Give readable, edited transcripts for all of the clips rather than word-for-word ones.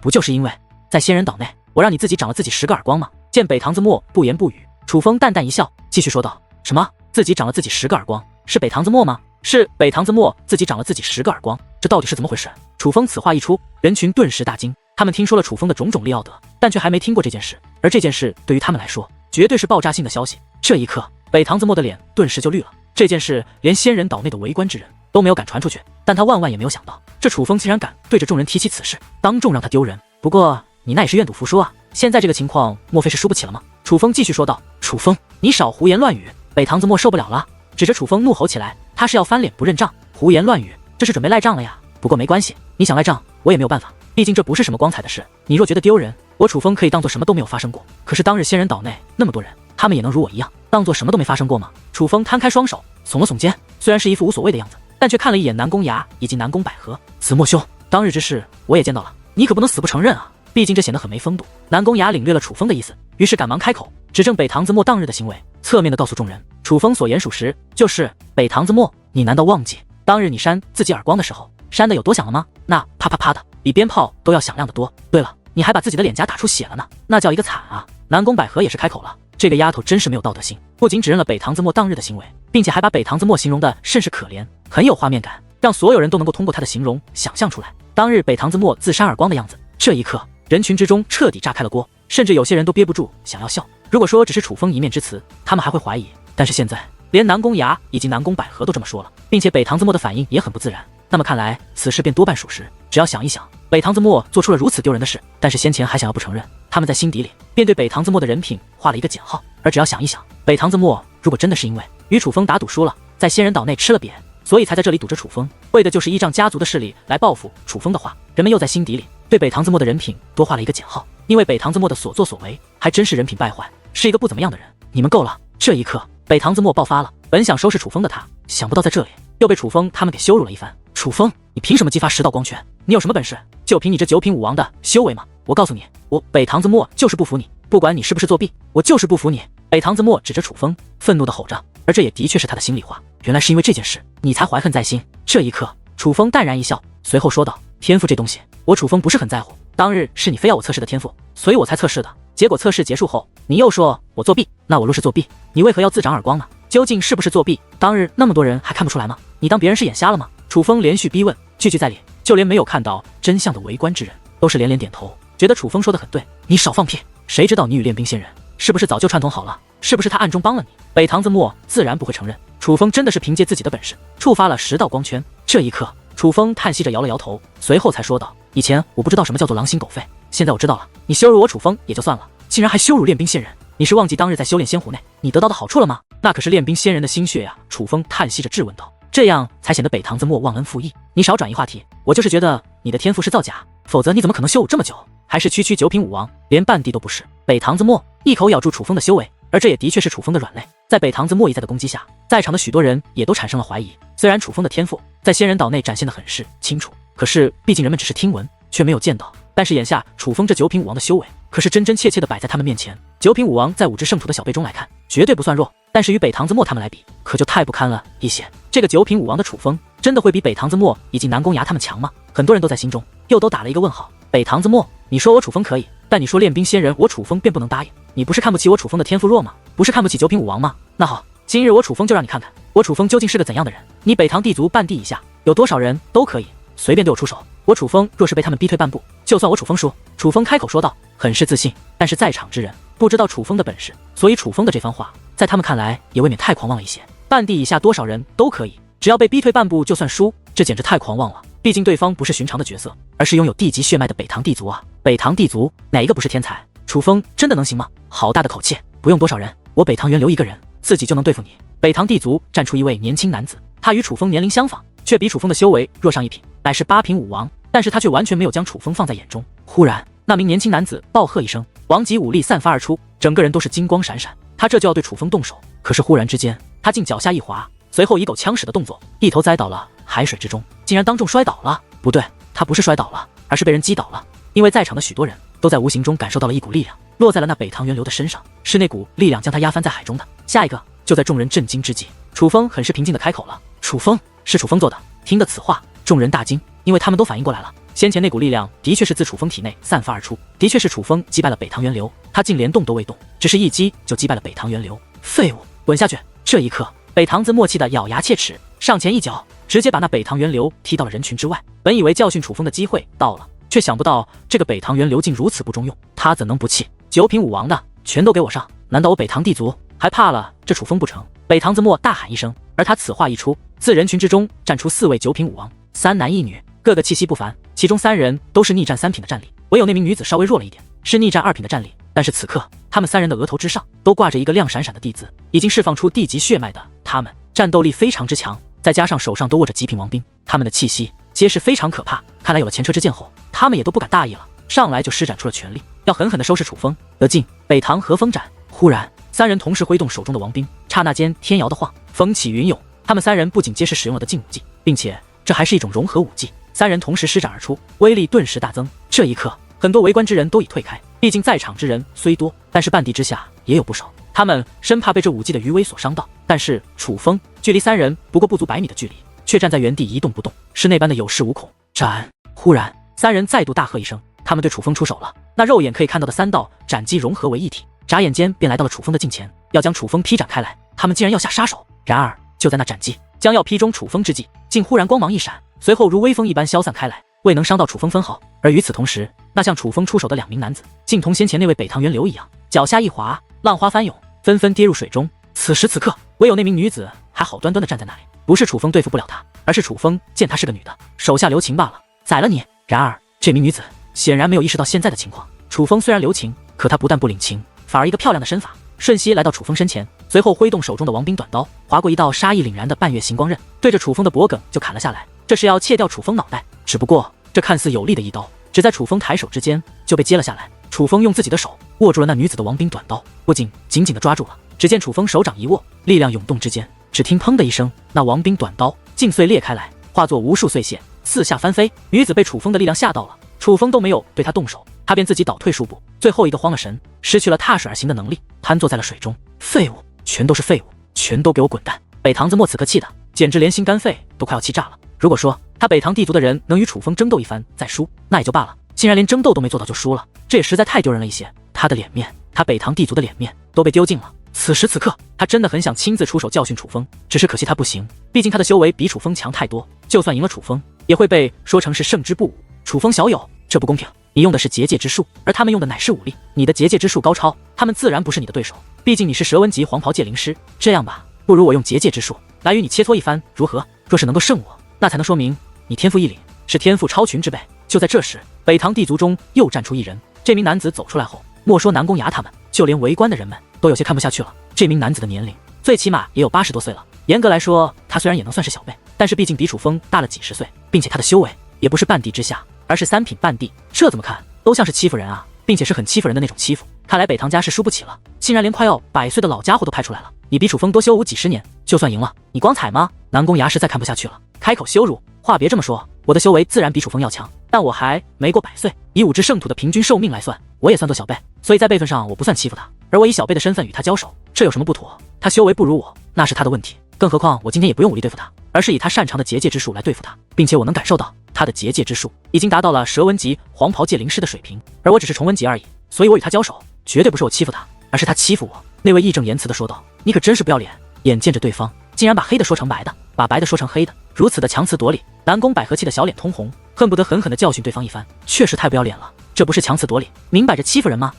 不就是因为在仙人岛内，我让你自己长了自己10个耳光吗？见北堂子墨不言不语，楚风淡淡一笑，继续说道：什么？自己长了自己10个耳光？是北堂子墨吗？是北堂子墨自己长了自己10个耳光，这到底是怎么回事？楚风此话一出，人群顿时大惊。他们听说了楚风的种种利奥德，但却还没听过这件事，而这件事对于他们来说，绝对是爆炸性的消息。这一刻，北堂子墨的脸顿时就绿了。这件事连仙人岛内的围观之人都没有敢传出去，但他万万也没有想到，这楚风竟然敢对着众人提起此事，当众让他丢人。不过你那也是愿赌服输啊，现在这个情况，莫非是输不起了吗？楚风继续说道。楚风，你少胡言乱语！北堂子墨受不了了，指着楚风怒吼起来。他是要翻脸不认账，胡言乱语，这是准备赖账了呀。不过没关系，你想赖账，我也没有办法，毕竟这不是什么光彩的事。你若觉得丢人，我楚风可以当做什么都没有发生过。可是当日仙人岛内那么多人，他们也能如我一样，当做什么都没发生过吗？楚风摊开双手，耸了耸肩，虽然是一副无所谓的样子，但却看了一眼南宫崖以及南宫百合。子墨兄，当日之事我也见到了，你可不能死不承认啊，毕竟这显得很没风度。南宫崖领略了楚风的意思，于是赶忙开口，指正北堂子墨当日的行为，侧面的告诉众人，楚风所言属实，就是北堂子墨，你难道忘记当日你扇自己耳光的时候，扇的有多响了吗？那啪啪啪的，比鞭炮都要响亮得多。对了，你还把自己的脸颊打出血了呢，那叫一个惨啊！南宫百合也是开口了，这个丫头真是没有道德心，不仅指认了北堂子墨当日的行为，并且还把北堂子墨形容的甚是可怜，很有画面感，让所有人都能够通过她的形容想象出来当日北堂子墨自扇耳光的样子。这一刻，人群之中彻底炸开了锅，甚至有些人都憋不住想要笑。如果说只是楚风一面之词，他们还会怀疑，但是现在连南宫崖以及南宫百合都这么说了，并且北堂子墨的反应也很不自然，那么看来此事便多半属实。只要想一想，北堂子墨做出了如此丢人的事，但是先前还想要不承认，他们在心底里便对北堂子墨的人品画了一个减号。而只要想一想，北堂子墨如果真的是因为与楚风打赌输了，在仙人岛内吃了瘪，所以才在这里堵着楚风，为的就是依仗家族的势力来报复楚风的话，人们又在心底里对北堂子墨的人品多画了一个减号，因为北堂子墨的所作所为还真是人品败坏，是一个不怎么样的人。你们够了！这一刻，北堂子墨爆发了，本想收拾楚风的他，想不到在这里又被楚风他们给羞辱了一番。楚风，你凭什么激发10道光圈？你有什么本事？就凭你这9品武王的修为吗？我告诉你，我北堂子墨就是不服你，不管你是不是作弊，我就是不服你！北堂子墨指着楚风，愤怒地吼着，而这也的确是他的心里话。原来是因为这件事，你才怀恨在心。这一刻，楚风淡然一笑，随后说道：天赋这东西，我楚风不是很在乎。当日是你非要我测试的天赋，所以我才测试的。结果测试结束后，你又说我作弊，那我若是作弊，你为何要自长耳光呢？究竟是不是作弊？当日那么多人还看不出来吗？你当别人是眼瞎了吗？楚风连续逼问，句句在理，就连没有看到真相的围观之人都是连连点头，觉得楚风说的很对。你少放屁！谁知道你与练兵仙人是不是早就串通好了？是不是他暗中帮了你？北堂子墨自然不会承认，楚风真的是凭借自己的本事触发了10道光圈。这一刻，楚风叹息着摇了摇头，随后才说道：以前我不知道什么叫做狼心狗肺，现在我知道了。你羞辱我楚风也就算了，竟然还羞辱练兵仙人，你是忘记当日在修炼仙湖内你得到的好处了吗？那可是练兵仙人的心血呀！楚风叹息着质问道，这样才显得北堂子墨忘恩负义。你少转移话题，我就是觉得你的天赋是造假，否则你怎么可能修武这么久？还是区9品武王，连半帝都不是。北堂子墨一口咬住楚风的修为，而这也的确是楚风的软肋。在北堂子墨一再的攻击下，在场的许多人也都产生了怀疑。虽然楚风的天赋在仙人岛内展现得很是清楚，可是毕竟人们只是听闻，却没有见到。但是眼下楚风这9品武王的修为，可是真真切切的摆在他们面前。9品武王在5只圣徒的小辈中来看，绝对不算弱，但是与北堂子墨他们来比，可就太不堪了一些。这个9品武王的楚风，真的会比北堂子墨以及南宫崖他们强吗？很多人都在心中又都打了一个问号。北堂子墨，你说我楚风可以，但你说练兵仙人，我楚风便不能答应。你不是看不起我楚风的天赋弱吗？不是看不起9品武王吗？那好，今日我楚风就让你看看，我楚风究竟是个怎样的人。你北堂地族半地以下有多少人都可以随便对我出手，我楚风若是被他们逼退半步，就算我楚风输。楚风开口说道，很是自信，但是在场之人不知道楚风的本事，所以楚风的这番话在他们看来也未免太狂妄了一些。半地以下多少人都可以，只要被逼退半步就算输，这简直太狂妄了。毕竟对方不是寻常的角色，而是拥有地级血脉的北堂地族啊！北堂地族哪一个不是天才？楚风真的能行吗？好大的口气！不用多少人，我北堂原留一个人，自己就能对付你。北堂地族站出一位年轻男子，他与楚风年龄相仿，却比楚风的修为弱上1品，乃是8品武王，但是他却完全没有将楚风放在眼中。忽然，那名年轻男子暴喝一声，王级武力散发而出，整个人都是金光闪闪。他这就要对楚风动手，可是忽然之间，他竟脚下一滑，随后以狗枪使的动作，一头栽倒了海水之中，竟然当众摔倒了。不对，他不是摔倒了，而是被人击倒了。因为在场的许多人都在无形中感受到了一股力量落在了那北堂源流的身上，是那股力量将他压翻在海中的。下一个，就在众人震惊之际，楚风很是平静地开口了：楚风，是楚风做的。听得此话，众人大惊，因为他们都反应过来了，先前那股力量的确是自楚风体内散发而出，的确是楚风击败了北堂源流，他竟连动都未动，只是一击就击败了北堂源流。废物，滚下去！这一刻，北堂子默契的咬牙切齿，上前一脚，直接把那北堂源流踢到了人群之外。本以为教训楚风的机会到了，却想不到这个北堂源流竟如此不中用，他怎能不气？9品武王的，全都给我上！难道我北堂地族还怕了这楚风不成？北堂子默大喊一声，而他此话一出，自人群之中站出4位9品武王，3男1女，个个气息不凡，其中3人都是逆战3品的战力，唯有那名女子稍微弱了一点，是逆战2品的战力。但是此刻，他们3人的额头之上都挂着一个亮闪闪的地字，已经释放出地级血脉的他们，战斗力非常之强，再加上手上都握着极品王兵，他们的气息皆是非常可怕。看来有了前车之鉴后，他们也都不敢大意了，上来就施展出了全力，要狠狠地收拾楚风。得劲！北堂和风斩！忽然，3人同时挥动手中的王兵，刹那间天摇地晃，风起云涌。他们3人不仅皆是使用了的劲武技，并且这还是一种融合武技。3人同时施展而出，威力顿时大增。这一刻，很多围观之人都已退开，毕竟在场之人虽多，但是半地之下也有不少。他们生怕被这武技的余威所伤到。但是楚风距离3人不过不足100米的距离，却站在原地一动不动，是那般的有恃无恐。斩！忽然，3人再度大喝一声，他们对楚风出手了。那肉眼可以看到的3道斩击融合为一体，眨眼间便来到了楚风的近前，要将楚风劈斩开来。他们竟然要下杀手！然而就在那斩击将要劈中楚风之际，竟忽然光芒一闪，随后如微风一般消散开来，未能伤到楚风分毫。而与此同时，那向楚风出手的2名男子，竟同先前那位北堂源流一样，脚下一滑，浪花翻涌，纷纷跌入水中。此时此刻，唯有那名女子还好端端地站在那里，不是楚风对付不了她，而是楚风见她是个女的，手下留情罢了，宰了你。然而这名女子显然没有意识到现在的情况，楚风虽然留情，可他不但不领情，反而一个漂亮的身法，瞬息来到楚风身前，随后挥动手中的王兵短刀，划过一道杀意凛然的半月星光刃，对着楚风的脖颈就砍了下来。这是要切掉楚风脑袋，只不过这看似有力的一刀，只在楚风抬手之间就被接了下来。楚风用自己的手握住了那女子的王兵短刀，不仅紧紧地抓住了，只见楚风手掌一握，力量涌动之间，只听砰的一声，那王兵短刀竟碎裂开来，化作无数碎屑，四下翻飞。女子被楚风的力量吓到了，楚风都没有对她动手，她便自己倒退数步，最后一个慌了神，失去了踏水而行的能力，瘫坐在了水中。废物，全都是废物，全都给我滚蛋！北堂子默此刻气的简直连心肝肺都快要气炸了。如果说他北堂地族的人能与楚风争斗一番再输，那也就罢了，竟然连争斗都没做到就输了，这也实在太丢人了一些。他的脸面，他北堂地族的脸面都被丢尽了。此时此刻，他真的很想亲自出手教训楚风，只是可惜他不行，毕竟他的修为比楚风强太多，就算赢了楚风，也会被说成是胜之不武。楚风小友，这不公平，你用的是结界之术，而他们用的乃是武力，你的结界之术高超，他们自然不是你的对手，毕竟你是蛇纹级黄袍界灵师。这样吧，不如我用结界之术来与你切磋一番，如何？若是能够胜我，那才能说明你天赋异禀，是天赋超群之辈。就在这时，北堂地族中又站出一人。这名男子走出来后，莫说南宫崖他们，就连围观的人们都有些看不下去了。这名男子的年龄最起码也有80多岁了，严格来说，他虽然也能算是小辈，但是毕竟比楚风大了几十岁，并且他的修为也不是半地之下，而是3品半地，这怎么看都像是欺负人啊，并且是很欺负人的那种欺负。看来北堂家是输不起了，竟然连快要100岁的老家伙都派出来了。你比楚风多修武几十年，就算赢了，你光彩吗？南宫崖实在看不下去了，开口羞辱。话别这么说，我的修为自然比楚风要强，但我还没过100岁，以5之圣土的平均寿命来算，我也算作小辈，所以在辈分上我不算欺负他，而我以小辈的身份与他交手，这有什么不妥？他修为不如我，那是他的问题，更何况我今天也不用武力对付他，而是以他擅长的结界之术来对付他，并且我能感受到他的结界之术已经达到了蛇纹级黄袍界灵师的水平，而我只是重纹级而已，所以我与他交手，绝对不是我欺负他，而是他欺负我。那位义正言辞地说道：“你可真是不要脸！”眼见着对方竟然把黑的说成白的，把白的说成黑的，如此的强词夺理，南宫百合气的小脸通红，恨不得狠狠地教训对方一番。确实太不要脸了，这不是强词夺理，明摆着欺负人吗？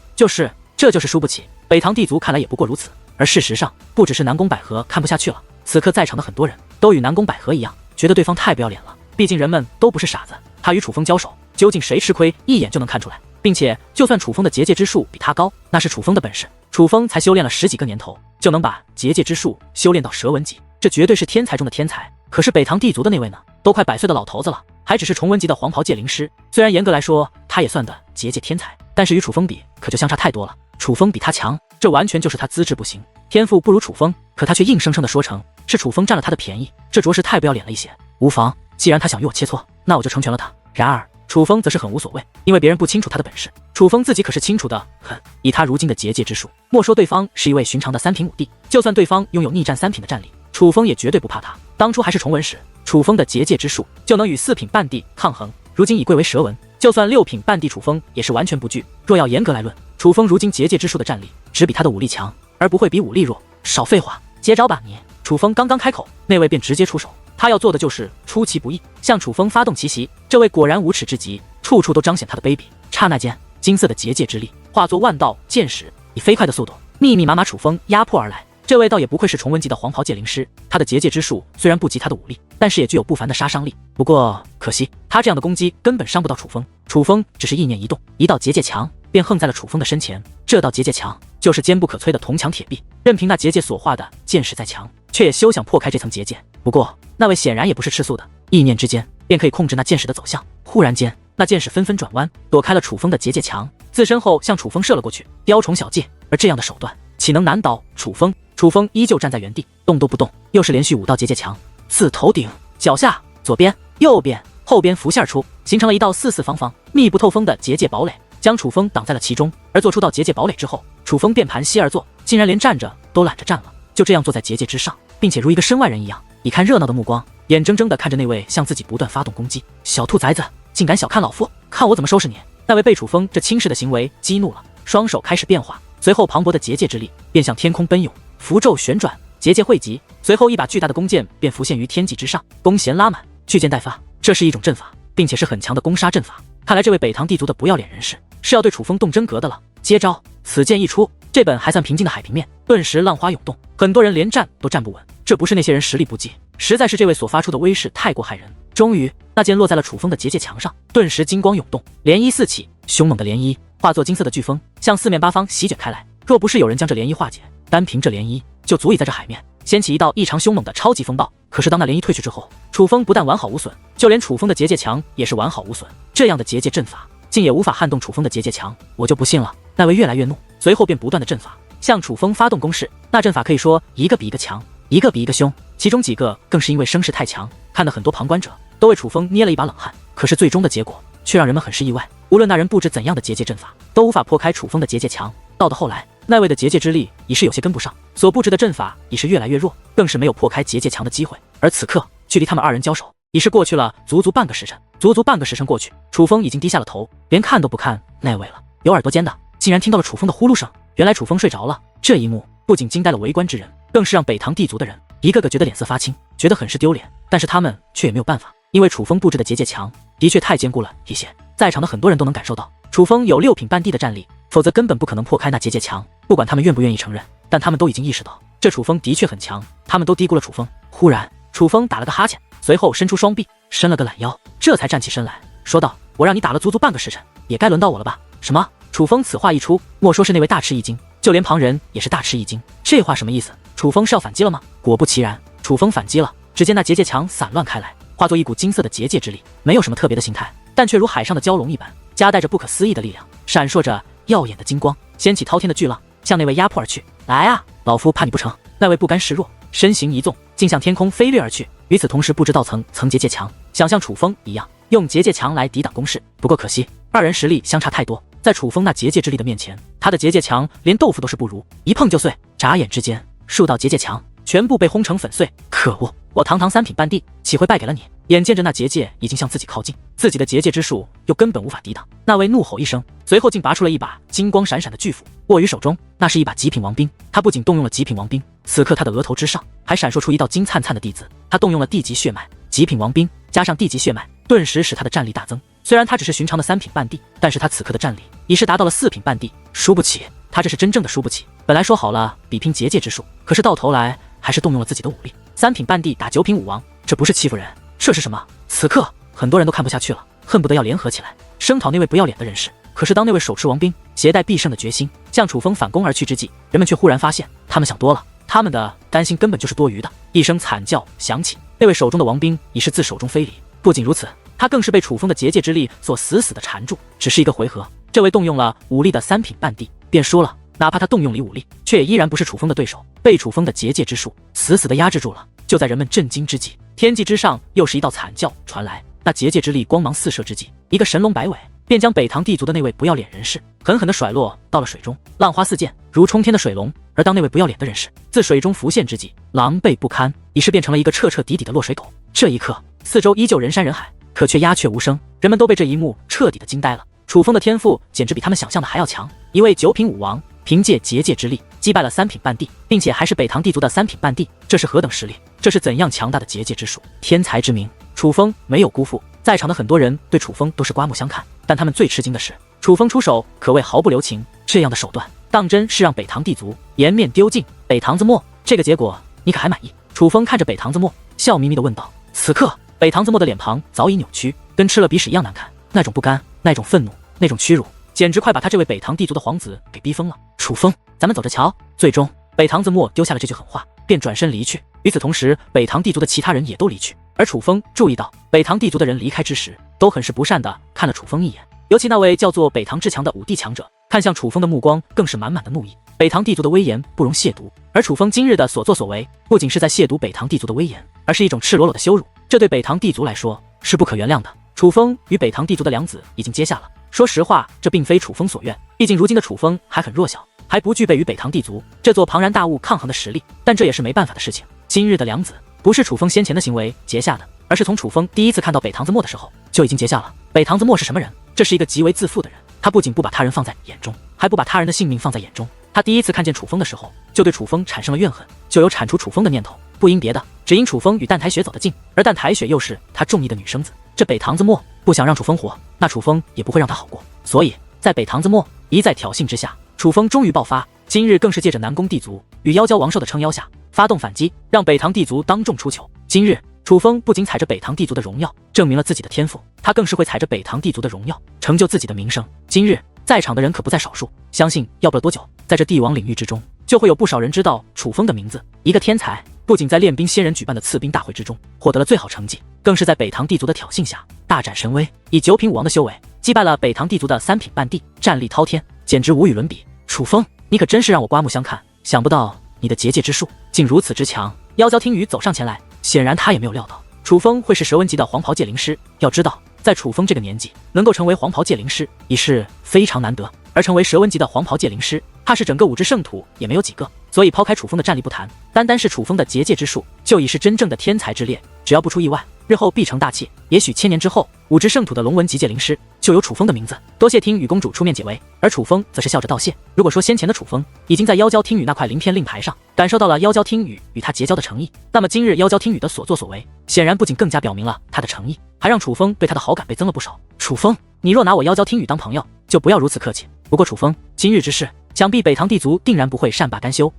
这就是输不起。北堂地族看来也不过如此。而事实上，不只是南宫百合看不下去了，此刻在场的很多人都与南宫百合一样，觉得对方太不要脸了。毕竟人们都不是傻子，他与楚风交手，究竟谁吃亏，一眼就能看出来。并且，就算楚风的结界之术比他高，那是楚风的本事。楚风才修炼了10几个年头，就能把结界之术修炼到蛇纹级，这绝对是天才中的天才。可是北堂地族的那位呢，都快100岁的老头子了，还只是重纹级的黄袍界灵师。虽然严格来说，他也算的结界天才，但是与楚风比，可就相差太多了。楚风比他强，这完全就是他资质不行，天赋不如楚风，可他却硬生生的说成是楚风占了他的便宜，这着实太不要脸了一些。无妨，既然他想与我切磋，那我就成全了他。然而楚风则是很无所谓，因为别人不清楚他的本事，楚风自己可是清楚的很。以他如今的结界之术，莫说对方是一位寻常的3品武帝，就算对方拥有逆战3品的战力，楚风也绝对不怕他。当初还是重纹时，楚风的结界之术就能与4品半地抗衡，如今已贵为蛇纹，就算6品半地楚风也是完全不惧。若要严格来论，楚风如今结界之术的战力只比他的武力强，而不会比武力弱。少废话，接招吧你！楚风刚刚开口，那位便直接出手。他要做的就是出其不意，向楚风发动奇袭。这位果然无耻至极，处处都彰显他的卑鄙。刹那间，金色的结界之力化作万道剑矢，以飞快的速度密密麻麻楚风压迫而来。这位倒也不愧是重文级的黄袍界灵师，他的结界之术虽然不及他的武力，但是也具有不凡的杀伤力。不过可惜，他这样的攻击根本伤不到楚风。楚风只是意念一动，一道结界墙便横在了楚风的身前。这道结界墙就是坚不可摧的铜墙铁壁，任凭那结界所化的剑矢再强，却也休想破开这层结界。不过那位显然也不是吃素的，意念之间便可以控制那剑矢的走向。忽然间，那剑矢纷纷转弯，躲开了楚风的结界墙，自身后向楚风射了过去。雕虫小技，而这样的手段岂能难倒楚风？楚风依旧站在原地，动都不动，又是连续5道结界墙，自头顶、脚下、左边、右边、后边浮现而出，形成了一道四四方方、密不透风的结界堡垒，将楚风挡在了其中。而做出道结界堡垒之后，楚风便盘膝而坐，竟然连站着都懒着站了，就这样坐在结界之上，并且如一个身外人一样，以看热闹的目光，眼睁睁地看着那位向自己不断发动攻击。小兔崽子，竟敢小看老夫，看我怎么收拾你！那位被楚风这轻视的行为激怒了，双手开始变化，随后磅礴的结界之力便向天空奔涌，符咒旋转，结界汇集，随后一把巨大的弓箭便浮现于天际之上，弓弦拉满，巨箭待发。这是一种阵法，并且是很强的攻杀阵法。看来这位北唐地族的不要脸人士是要对楚风动真格的了。接招，此剑一出，这本还算平静的海平面顿时浪花涌动，很多人连站都站不稳。这不是那些人实力不济，实在是这位所发出的威势太过骇人。终于，那剑落在了楚风的结界墙上，顿时金光涌动，涟漪四起，凶猛的涟漪化作金色的飓风，向四面八方席卷开来。若不是有人将这涟漪化解，单凭这涟漪就足以在这海面掀起一道异常凶猛的超级风暴。可是当那涟漪退去之后，楚风不但完好无损，就连楚风的结界墙也是完好无损。这样的结界阵法竟也无法撼动楚风的结界墙，我就不信了。那位越来越怒，随后便不断的阵法向楚风发动攻势。那阵法可以说一个比一个强，一个比一个凶，其中几个更是因为声势太强，看得很多旁观者都为楚风捏了一把冷汗。可是最终的结果却让人们很是意外，无论那人布置怎样的结界阵法，都无法破开楚风的结界墙。到后来，那位的结界之力已是有些跟不上，所布置的阵法已是越来越弱，更是没有破开结界墙的机会。而此刻，距离他们二人交手已是过去了足足半个时辰。足足半个时辰过去，楚风已经低下了头，连看都不看那位了。有耳朵尖的竟然听到了楚风的呼噜声，原来楚风睡着了。这一幕不仅惊呆了围观之人，更是让北唐地族的人一个个觉得脸色发青，觉得很是丢脸。但是他们却也没有办法，因为楚风布置的结界墙的确太坚固了一些。在场的很多人都能感受到，楚风有6品半地的战力，否则根本不可能破开那结界墙。不管他们愿不愿意承认，但他们都已经意识到，这楚风的确很强，他们都低估了楚风。忽然，楚风打了个哈欠，随后伸出双臂，伸了个懒腰，这才站起身来，说道：“我让你打了足足半个时辰，也该轮到我了吧？”什么？楚风此话一出，莫说是那位大吃一惊，就连旁人也是大吃一惊。这话什么意思？楚风是要反击了吗？果不其然，楚风反击了。只见那结界墙散乱开来，化作一股金色的结界之力，没有什么特别的形态，但却如海上的蛟龙一般，夹带着不可思议的力量，闪烁着耀眼的金光，掀起滔天的巨浪，向那位压迫而去。来啊，老夫怕你不成！那位不甘示弱，身形一纵，竟向天空飞掠而去。与此同时，布置道层结界墙，想像楚风一样用结界墙来抵挡攻势。不过可惜，二人实力相差太多，在楚风那结界之力的面前，他的结界墙连豆腐都是不如，一碰就碎。眨眼之间，数道结界墙全部被轰成粉碎。可恶！我堂堂3品半地，岂会败给了你？眼见着那结界已经向自己靠近，自己的结界之术又根本无法抵挡，那位怒吼一声，随后竟拔出了一把金光闪闪的巨斧，握于手中。那是一把极品王兵，他不仅动用了极品王兵，此刻他的额头之上还闪烁出一道金灿灿的地字。他动用了地级血脉，极品王兵加上地级血脉，顿时使他的战力大增。虽然他只是寻常的3品半地，但是他此刻的战力已是达到了4品半地。输不起，他这是真正的输不起。本来说好了比拼结界之术，可是到头来还是动用了自己的武力。3品半地打9品武王，这不是欺负人，这是什么？此刻很多人都看不下去了，恨不得要联合起来声讨那位不要脸的人士。可是当那位手持王兵，携带必胜的决心，向楚风反攻而去之际，人们却忽然发现，他们想多了，他们的担心根本就是多余的。一声惨叫响起，那位手中的王兵已是自手中飞离。不仅如此，他更是被楚风的结界之力所死死的缠住。只是一个回合，这位动用了武力的3品半地便输了。哪怕他动用了武力，却也依然不是楚风的对手，被楚风的结界之术死死的压制住了。就在人们震惊之际，天际之上又是一道惨叫传来。那结界之力光芒四射之际，一个神龙摆尾，便将北唐地族的那位不要脸人士狠狠地甩落到了水中，浪花四溅，如冲天的水龙。而当那位不要脸的人士自水中浮现之际，狼狈不堪，已是变成了一个彻彻底底的落水狗。这一刻，四周依旧人山人海，可却鸦雀无声。人们都被这一幕彻底的惊呆了。楚风的天赋简直比他们想象的还要强，一位九品武王，凭借结界之力击败了三品半帝，并且还是北唐地族的三品半帝，这是何等实力？这是怎样强大的结界之术？天才之名，楚风没有辜负。在场的很多人对楚风都是刮目相看，但他们最吃惊的是，楚风出手可谓毫不留情，这样的手段当真是让北唐地族颜面丢尽。北唐子墨，这个结果你可还满意？楚风看着北唐子墨，笑眯眯地问道。此刻，北唐子墨的脸庞早已扭曲，跟吃了鼻屎一样难看，那种不甘，那种愤怒，那种屈辱，简直快把他这位北唐地族的皇子给逼疯了。楚风，咱们走着瞧。最终，北唐子墨丢下了这句狠话，便转身离去。与此同时，北唐地族的其他人也都离去。而楚风注意到，北唐地族的人离开之时，都很是不善地看了楚风一眼，尤其那位叫做北唐至强的武帝强者，看向楚风的目光更是满满的怒意。北唐地族的威严不容亵渎，而楚风今日的所作所为，不仅是在亵渎北唐地族的威严，而是一种赤裸裸的羞辱，这对北唐地族来说是不可原谅的。楚风与北唐地族的梁子已经结下了，说实话，这并非楚风所愿，毕竟如今的楚风还很弱小，还不具备与北唐地族这座庞然大物抗衡的实力，但这也是没办法的事情。今日的梁子不是楚风先前的行为结下的，而是从楚风第一次看到北唐子墨的时候就已经结下了。北唐子墨是什么人？这是一个极为自负的人，他不仅不把他人放在眼中，还不把他人的性命放在眼中。他第一次看见楚风的时候，就对楚风产生了怨恨，就有铲除楚风的念头，不因别的，只因楚风与淡台雪走得近，而淡台雪又是他中意的女生子。这北唐子墨不想让楚风活，那楚风也不会让他好过。所以在北唐子墨一再挑衅之下，楚风终于爆发，今日更是借着南宫地族与妖蛟王兽的撑腰下发动反击，让北唐地族当众出糗。今日楚风不仅踩着北唐地族的荣耀证明了自己的天赋，他更是会踩着北唐地族的荣耀成就自己的名声。今日在场的人可不在少数，相信要不了多久，在这帝王领域之中，就会有不少人知道楚风的名字。一个天才，不仅在练兵仙人举办的赐兵大会之中获得了最好成绩，更是在北唐地族的挑衅下大展神威，以九品武王的修为击败了北唐地族的三品半帝，战力滔天，简直无与伦比。楚风，你可真是让我刮目相看，想不到你的结界之术竟如此之强。妖蛟听雨走上前来，显然他也没有料到楚风会是蛇纹级的黄袍界灵师。要知道，在楚风这个年纪能够成为黄袍界灵师已是非常难得，而成为蛇纹级的黄袍界灵师，怕是整个五只圣土也没有几个。所以抛开楚风的战力不谈，单单是楚风的结界之术就已是真正的天才之列，只要不出意外，日后必成大器。也许千年之后，五只圣土的龙纹级界灵师就有楚风的名字。多谢听雨公主出面解围，而楚风则是笑着道谢。如果说先前的楚风已经在妖蛟听雨那块鳞片令牌上感受到了妖蛟听雨与他结交的诚意，那么今日妖蛟听雨的所作所为，显然不仅更加表明了他的诚意，还让楚风对他的好感倍增了不少。楚风，你若拿我妖蛟听雨当朋友，就不要如此客气。不过楚风，今日之事，想必北唐地族定然不会善罢甘休。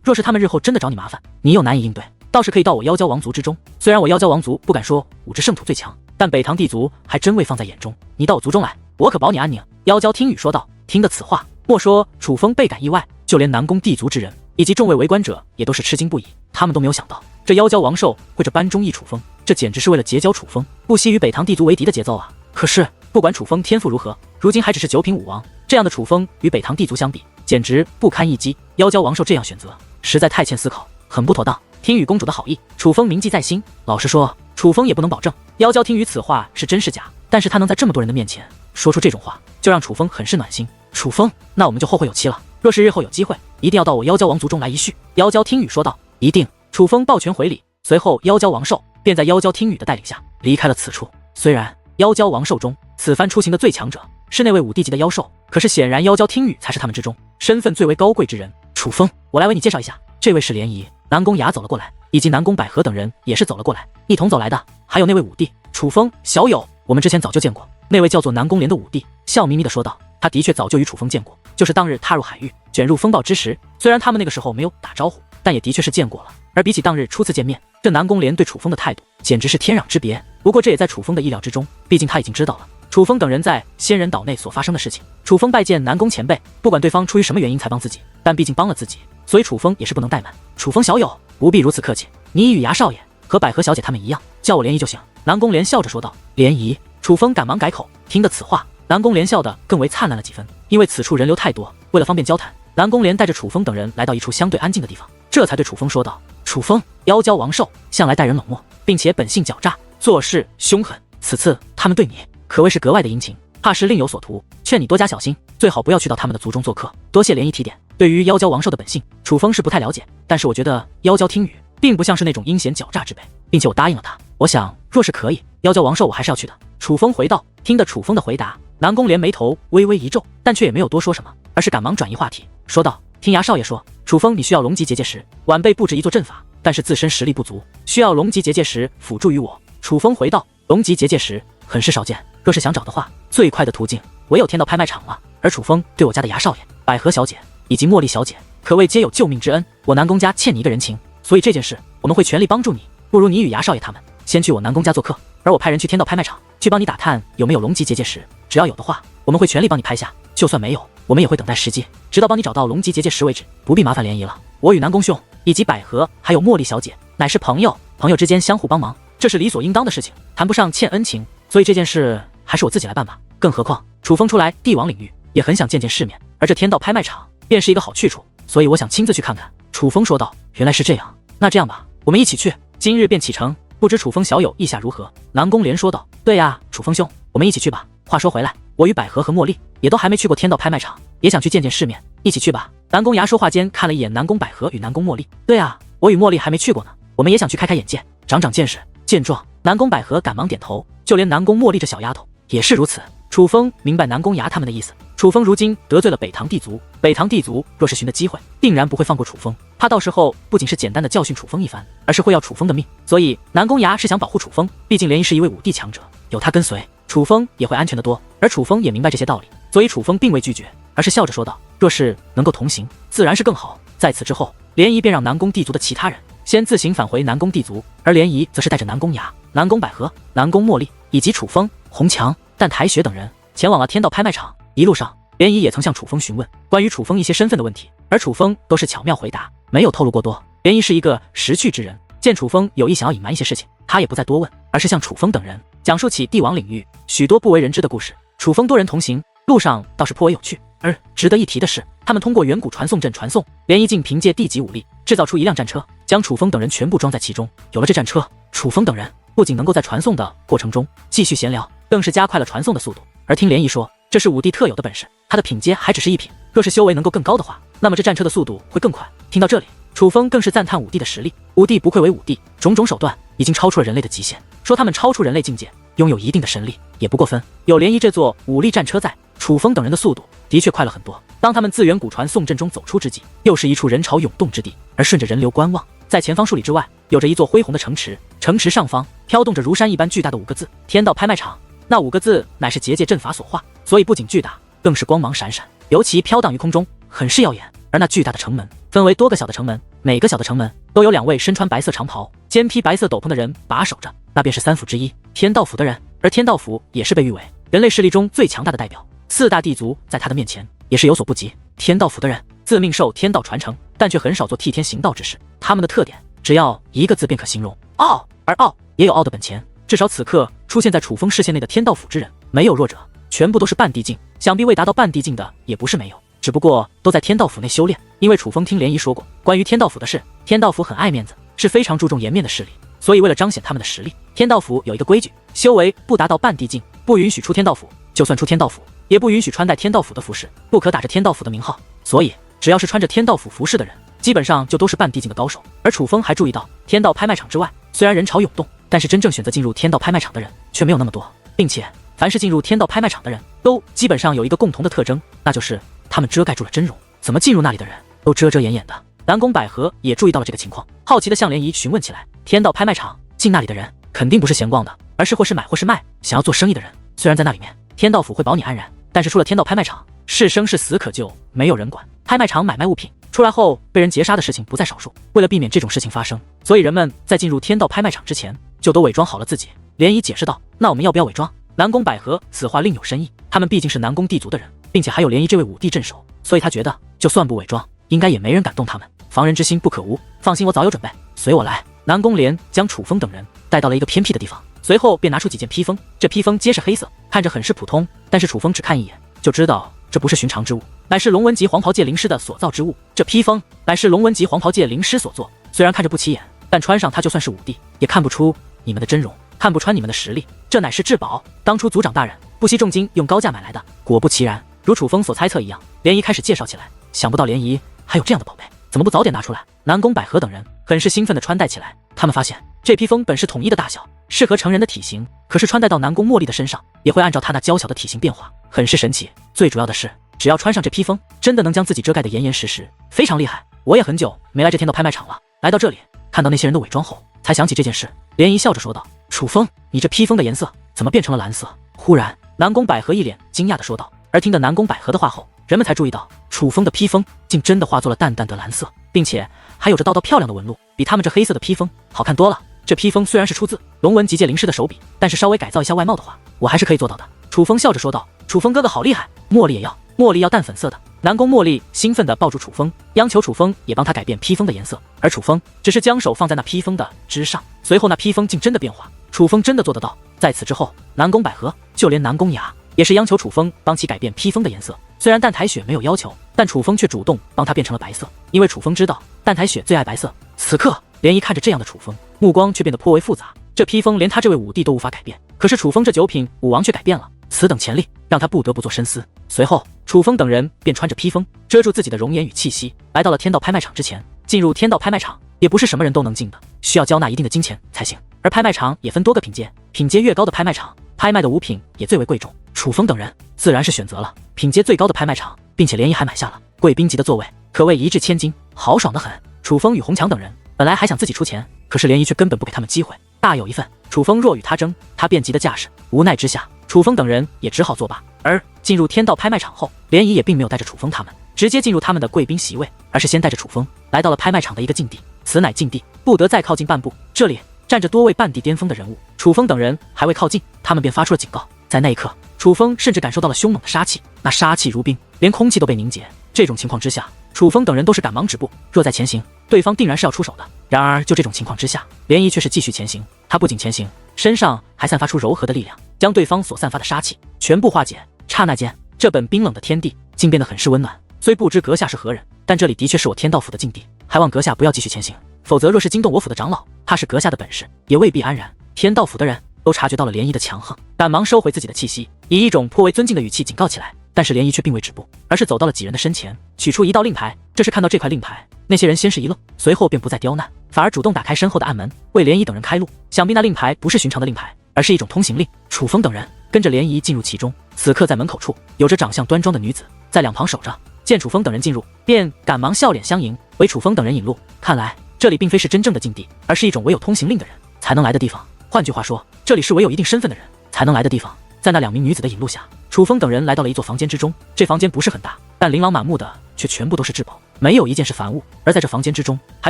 若是他们日后真的找你麻烦，你又难以应对，倒是可以到我妖蛟王族之中。虽然我妖蛟王族不敢说五只圣土最强，但北唐地族还真未放在眼中。你到我族中来，我可保你安宁。妖蛟听雨说道。听得此话，莫说楚风倍感意外，就连南宫地族之人以及众位围观者也都是吃惊不已。他们都没有想到，这妖蛟王兽会这般中意楚风，这简直是为了结交楚风，不惜与北唐地族为敌的节奏啊！可是不管楚风天赋如何，如今还只是九品武王，这样的楚风与北唐地族相比，简直不堪一击。妖蛟王兽这样选择，实在太欠思考，很不妥当。听雨公主的好意，楚风铭记在心。老实说，楚风也不能保证妖蛟听雨此话是真是假，但是他能在这么多人的面前说出这种话，就让楚风很是暖心。楚风，那我们就后会有期了。若是日后有机会，一定要到我妖蛟王族中来一叙。妖蛟听雨说道。一定。楚风抱拳回礼，随后妖蛟王兽便在妖蛟听雨的带领下离开了此处。虽然妖蛟王兽中此番出行的最强者是那位五帝级的妖兽，可是显然妖蛟听雨才是他们之中身份最为高贵之人。楚风，我来为你介绍一下，这位是涟漪。南宫雅走了过来，以及南宫百合等人也是走了过来，一同走来的还有那位武帝。楚风，小友，我们之前早就见过。那位叫做南宫莲的武帝笑眯眯地说道。他的确早就与楚风见过，就是当日踏入海域卷入风暴之时，虽然他们那个时候没有打招呼，但也的确是见过了。而比起当日初次见面，这南宫莲对楚风的态度简直是天壤之别。不过这也在楚风的意料之中，毕竟他已经知道了楚风等人在仙人岛内所发生的事情。楚风拜见南宫前辈，不管对方出于什么原因才帮自己，但毕竟帮了自己，所以楚风也是不能怠慢。楚风小友，不必如此客气，你与牙少爷和百合小姐他们一样，叫我涟漪就行。南宫莲笑着说道。涟漪，楚风赶忙改口。听得此话，南宫莲笑得更为灿烂了几分，因为此处人流太多，为了方便交谈，南宫莲带着楚风等人来到一处相对安静的地方，这才对楚风说道。楚风，妖蛟王兽向来待人冷漠，并且本性狡诈，做事凶狠，此次他们对你可谓是格外的殷勤，怕是另有所图，劝你多加小心，最好不要去到他们的族中做客。多谢涟漪提点。对于妖蛟王兽的本性，楚风是不太了解，但是我觉得妖蛟听雨并不像是那种阴险狡诈之辈，并且我答应了他，我想若是可以，妖教王寿我还是要去的。楚风回道。听得楚风的回答，南宫莲眉头微微一皱，但却也没有多说什么，而是赶忙转移话题，说道：听牙少爷说，楚风你需要龙级结界时，晚辈布置一座阵法，但是自身实力不足，需要龙级结界时辅助于我。楚风回道：龙级结界时很是少见，若是想找的话，最快的途径唯有天道拍卖场了。而楚风对我家的牙少爷、百合小姐以及茉莉小姐，可谓皆有救命之恩，我南宫家欠你一个人情，所以这件事我们会全力帮助你。不如你与牙少爷他们先去我南宫家做客，而我派人去天道拍卖场去帮你打探有没有龙级结界石，只要有的话，我们会全力帮你拍下；就算没有，我们也会等待时机，直到帮你找到龙级结界石为止。不必麻烦联谊了，我与南宫兄以及百合还有茉莉小姐乃是朋友，朋友之间相互帮忙，这是理所应当的事情，谈不上欠恩情，所以这件事还是我自己来办吧。更何况楚风出来帝王领域也很想见见世面，而这天道拍卖场便是一个好去处，所以我想亲自去看看。楚风说道：原来是这样，那这样吧，我们一起去，今日便启程。不知楚风小友意下如何？南宫莲说道：对呀，楚风兄，我们一起去吧。话说回来，我与百合和茉莉也都还没去过天道拍卖场，也想去见见世面，一起去吧。南宫牙说话间看了一眼南宫百合与南宫茉莉，对啊，我与茉莉还没去过呢，我们也想去开开眼界，长长见识。见状，南宫百合赶忙点头，就连南宫茉莉这小丫头也是如此。楚风明白南宫牙他们的意思，楚风如今得罪了北唐帝族，北唐帝族若是寻得机会，定然不会放过楚风，怕到时候不仅是简单的教训楚风一番，而是会要楚风的命。所以南宫牙是想保护楚风，毕竟联谊是一位武帝强者，有他跟随，楚风也会安全得多。而楚风也明白这些道理，所以楚风并未拒绝，而是笑着说道：若是能够同行，自然是更好。在此之后，联谊便让南宫帝族的其他人先自行返回南宫帝族，而联谊则是带着南宫牙、南宫百合、南宫茉莉以及楚风、红强、淡台雪等人前往了天道拍卖场。一路上，联谊也曾向楚风询问关于楚风一些身份的问题，而楚风都是巧妙回答，没有透露过多。联谊是一个识趣之人，见楚风有意想要隐瞒一些事情，他也不再多问，而是向楚风等人讲述起帝王领域许多不为人知的故事。楚风多人同行，路上倒是颇为有趣。而值得一提的是，他们通过远古传送阵传送，联谊竟凭借地级武力制造出一辆战车，将楚风等人全部装在其中。有了这战车，楚风等人不仅能够在传送的过程中继续闲聊，更是加快了传送的速度。而听联谊说，这是武帝特有的本事，他的品阶还只是一品，若是修为能够更高的话，那么这战车的速度会更快。听到这里，楚风更是赞叹武帝的实力，武帝不愧为武帝，种种手段已经超出了人类的极限，说他们超出人类境界，拥有一定的神力也不过分。有联谊这座武力战车在，楚风等人的速度的确快了很多。当他们自远古传送阵中走出之际，又是一处人潮涌动之地，而顺着人流观望，在前方数里之外，有着一座恢宏的城池，城池上方飘动着如山一般巨大的5个字：天道拍卖场。那5个字乃是结界阵法所化，所以不仅巨大，更是光芒闪闪，尤其飘荡于空中，很是耀眼。而那巨大的城门分为多个小的城门，每个小的城门都有2位身穿白色长袍、肩披白色斗篷的人把守着，那便是3府之一天道府的人。而天道府也是被誉为人类势力中最强大的代表，4大帝族在他的面前也是有所不及。天道府的人自命受天道传承，但却很少做替天行道之事，他们的特点只要一个字便可形容：傲。而傲也有傲的本钱，至少此刻出现在楚风视线内的天道府之人，没有弱者，全部都是半地境，想必未达到半地境的也不是没有，只不过都在天道府内修炼。因为楚风听联谊说过关于天道府的事，天道府很爱面子，是非常注重颜面的势力，所以为了彰显他们的实力，天道府有一个规矩，修为不达到半地境，不允许出天道府，就算出天道府，也不允许穿戴天道府的服饰，不可打着天道府的名号。所以只要是穿着天道府服饰的人，基本上就都是半地境的高手。而楚风还注意到，天道拍卖场之外虽然人潮涌动，但是真正选择进入天道拍卖场的人却没有那么多，并且凡是进入天道拍卖场的人都基本上有一个共同的特征，那就是他们遮盖住了真容，怎么进入那里的人都遮遮掩掩的。南宫百合也注意到了这个情况，好奇的向联谊询问起来：天道拍卖场进那里的人肯定不是闲逛的，而是或是买或是卖，想要做生意的人。虽然在那里面天道府会保你安然，但是出了天道拍卖场，是生是死可就没有人管。拍卖场买卖物品出来后被人劫杀的事情不在少数，为了避免这种事情发生，所以人们在进入天道拍卖场之前就都伪装好了自己。联谊解释道：那我们要不要伪装？南宫百合此话另有深意，他们毕竟是南宫帝族的人，并且还有联谊这位武帝镇守，所以他觉得就算不伪装，应该也没人敢动他们，防人之心不可无。放心，我早有准备，随我来。南宫莲将楚风等人带到了一个偏僻的地方，随后便拿出几件披风，这披风皆是黑色，看着很是普通，但是楚风只看一眼就知道这不是寻常之物，乃是龙纹级黄袍界灵师的所造之物。这披风乃是龙纹级黄袍界灵师所做，虽然看着不起眼，但穿上它就算是武帝也看不出你们的真容，看不穿你们的实力，这乃是至宝，当初族长大人不惜重金用高价买来的。果不其然，如楚风所猜测一样，联谊开始介绍起来，想不到联谊还有这样的宝贝，怎么不早点拿出来？南宫百合等人很是兴奋地穿戴起来，他们发现这披风本是统一的大小，适合成人的体型，可是穿戴到南宫茉莉的身上，也会按照她那娇小的体型变化，很是神奇。最主要的是，只要穿上这披风，真的能将自己遮盖得严严实实，非常厉害。我也很久没来这天道拍卖场了，来到这里，看到那些人的伪装后，才想起这件事。涟漪笑着说道：“楚风，你这披风的颜色怎么变成了蓝色？”忽然，南宫百合一脸惊讶地说道。而听得南宫百合的话后，人们才注意到楚风的披风竟真的化作了淡淡的蓝色，并且还有着道道漂亮的纹路，比他们这黑色的披风好看多了。这披风虽然是出自龙纹极界灵师的手笔，但是稍微改造一下外貌的话，我还是可以做到的。楚风笑着说道：“楚风哥哥好厉害，茉莉也要，茉莉要淡粉色的。”南宫茉莉兴奋地抱住楚风，央求楚风也帮他改变披风的颜色，而楚风只是将手放在那披风的之上，随后那披风竟真的变化。楚风真的做得到。在此之后，南宫百合就连南宫雅也是央求楚风帮其改变披风的颜色。虽然淡台雪没有要求，但楚风却主动帮他变成了白色，因为楚风知道淡台雪最爱白色。此刻，涟漪看着这样的楚风，目光却变得颇为复杂。这披风连他这位武帝都无法改变，可是楚风这九品武王却改变了，此等潜力让他不得不做深思。随后，楚风等人便穿着披风遮住自己的容颜与气息，来到了天道拍卖场之前。进入天道拍卖场也不是什么人都能进的，需要交纳一定的金钱才行。而拍卖场也分多个品阶，品阶越高的拍卖场，拍卖的物品也最为贵重。楚风等人自然是选择了品阶最高的拍卖场，并且涟漪还买下了贵宾级的座位，可谓一掷千金，豪爽得很。楚风与红强等人本来还想自己出钱，可是涟漪却根本不给他们机会，大有一份楚风若与他争，他便急的架势。无奈之下，楚风等人也只好作罢。而进入天道拍卖场后，涟漪也并没有带着楚风他们直接进入他们的贵宾席位，而是先带着楚风来到了拍卖场的一个禁地。此乃禁地，不得再靠近半步。这里站着多位半地巅峰的人物，楚风等人还未靠近，他们便发出了警告。在那一刻，楚风甚至感受到了凶猛的杀气，那杀气如冰，连空气都被凝结。这种情况之下，楚风等人都是赶忙止步，若再前行，对方定然是要出手的。然而就这种情况之下，涟漪却是继续前行。他不仅前行，身上还散发出柔和的力量，将对方所散发的杀气全部化解。刹那间，这本冰冷的天地竟变得很是温暖。虽不知阁下是何人，但这里的确是我天道府的禁地，还望阁下不要继续前行，否则若是惊动我府的长老，怕是阁下的本事也未必安然。天道府的人都察觉到了涟漪的强横，赶忙收回自己的气息，以一种颇为尊敬的语气警告起来。但是涟漪却并未止步，而是走到了几人的身前，取出一道令牌。这是看到这块令牌，那些人先是一愣，随后便不再刁难，反而主动打开身后的暗门，为涟漪等人开路。想必那令牌不是寻常的令牌，而是一种通行令。楚风等人跟着涟漪进入其中。此刻在门口处，有着长相端庄的女子在两旁守着，见楚风等人进入，便赶忙笑脸相迎，为楚风等人引路。看来这里并非是真正的禁地，而是一种唯有通行令的人才能来的地方。换句话说，这里是唯有一定身份的人才能来的地方。在那两名女子的引路下，楚风等人来到了一座房间之中。这房间不是很大，但琳琅满目的却全部都是至宝，没有一件是凡物。而在这房间之中，还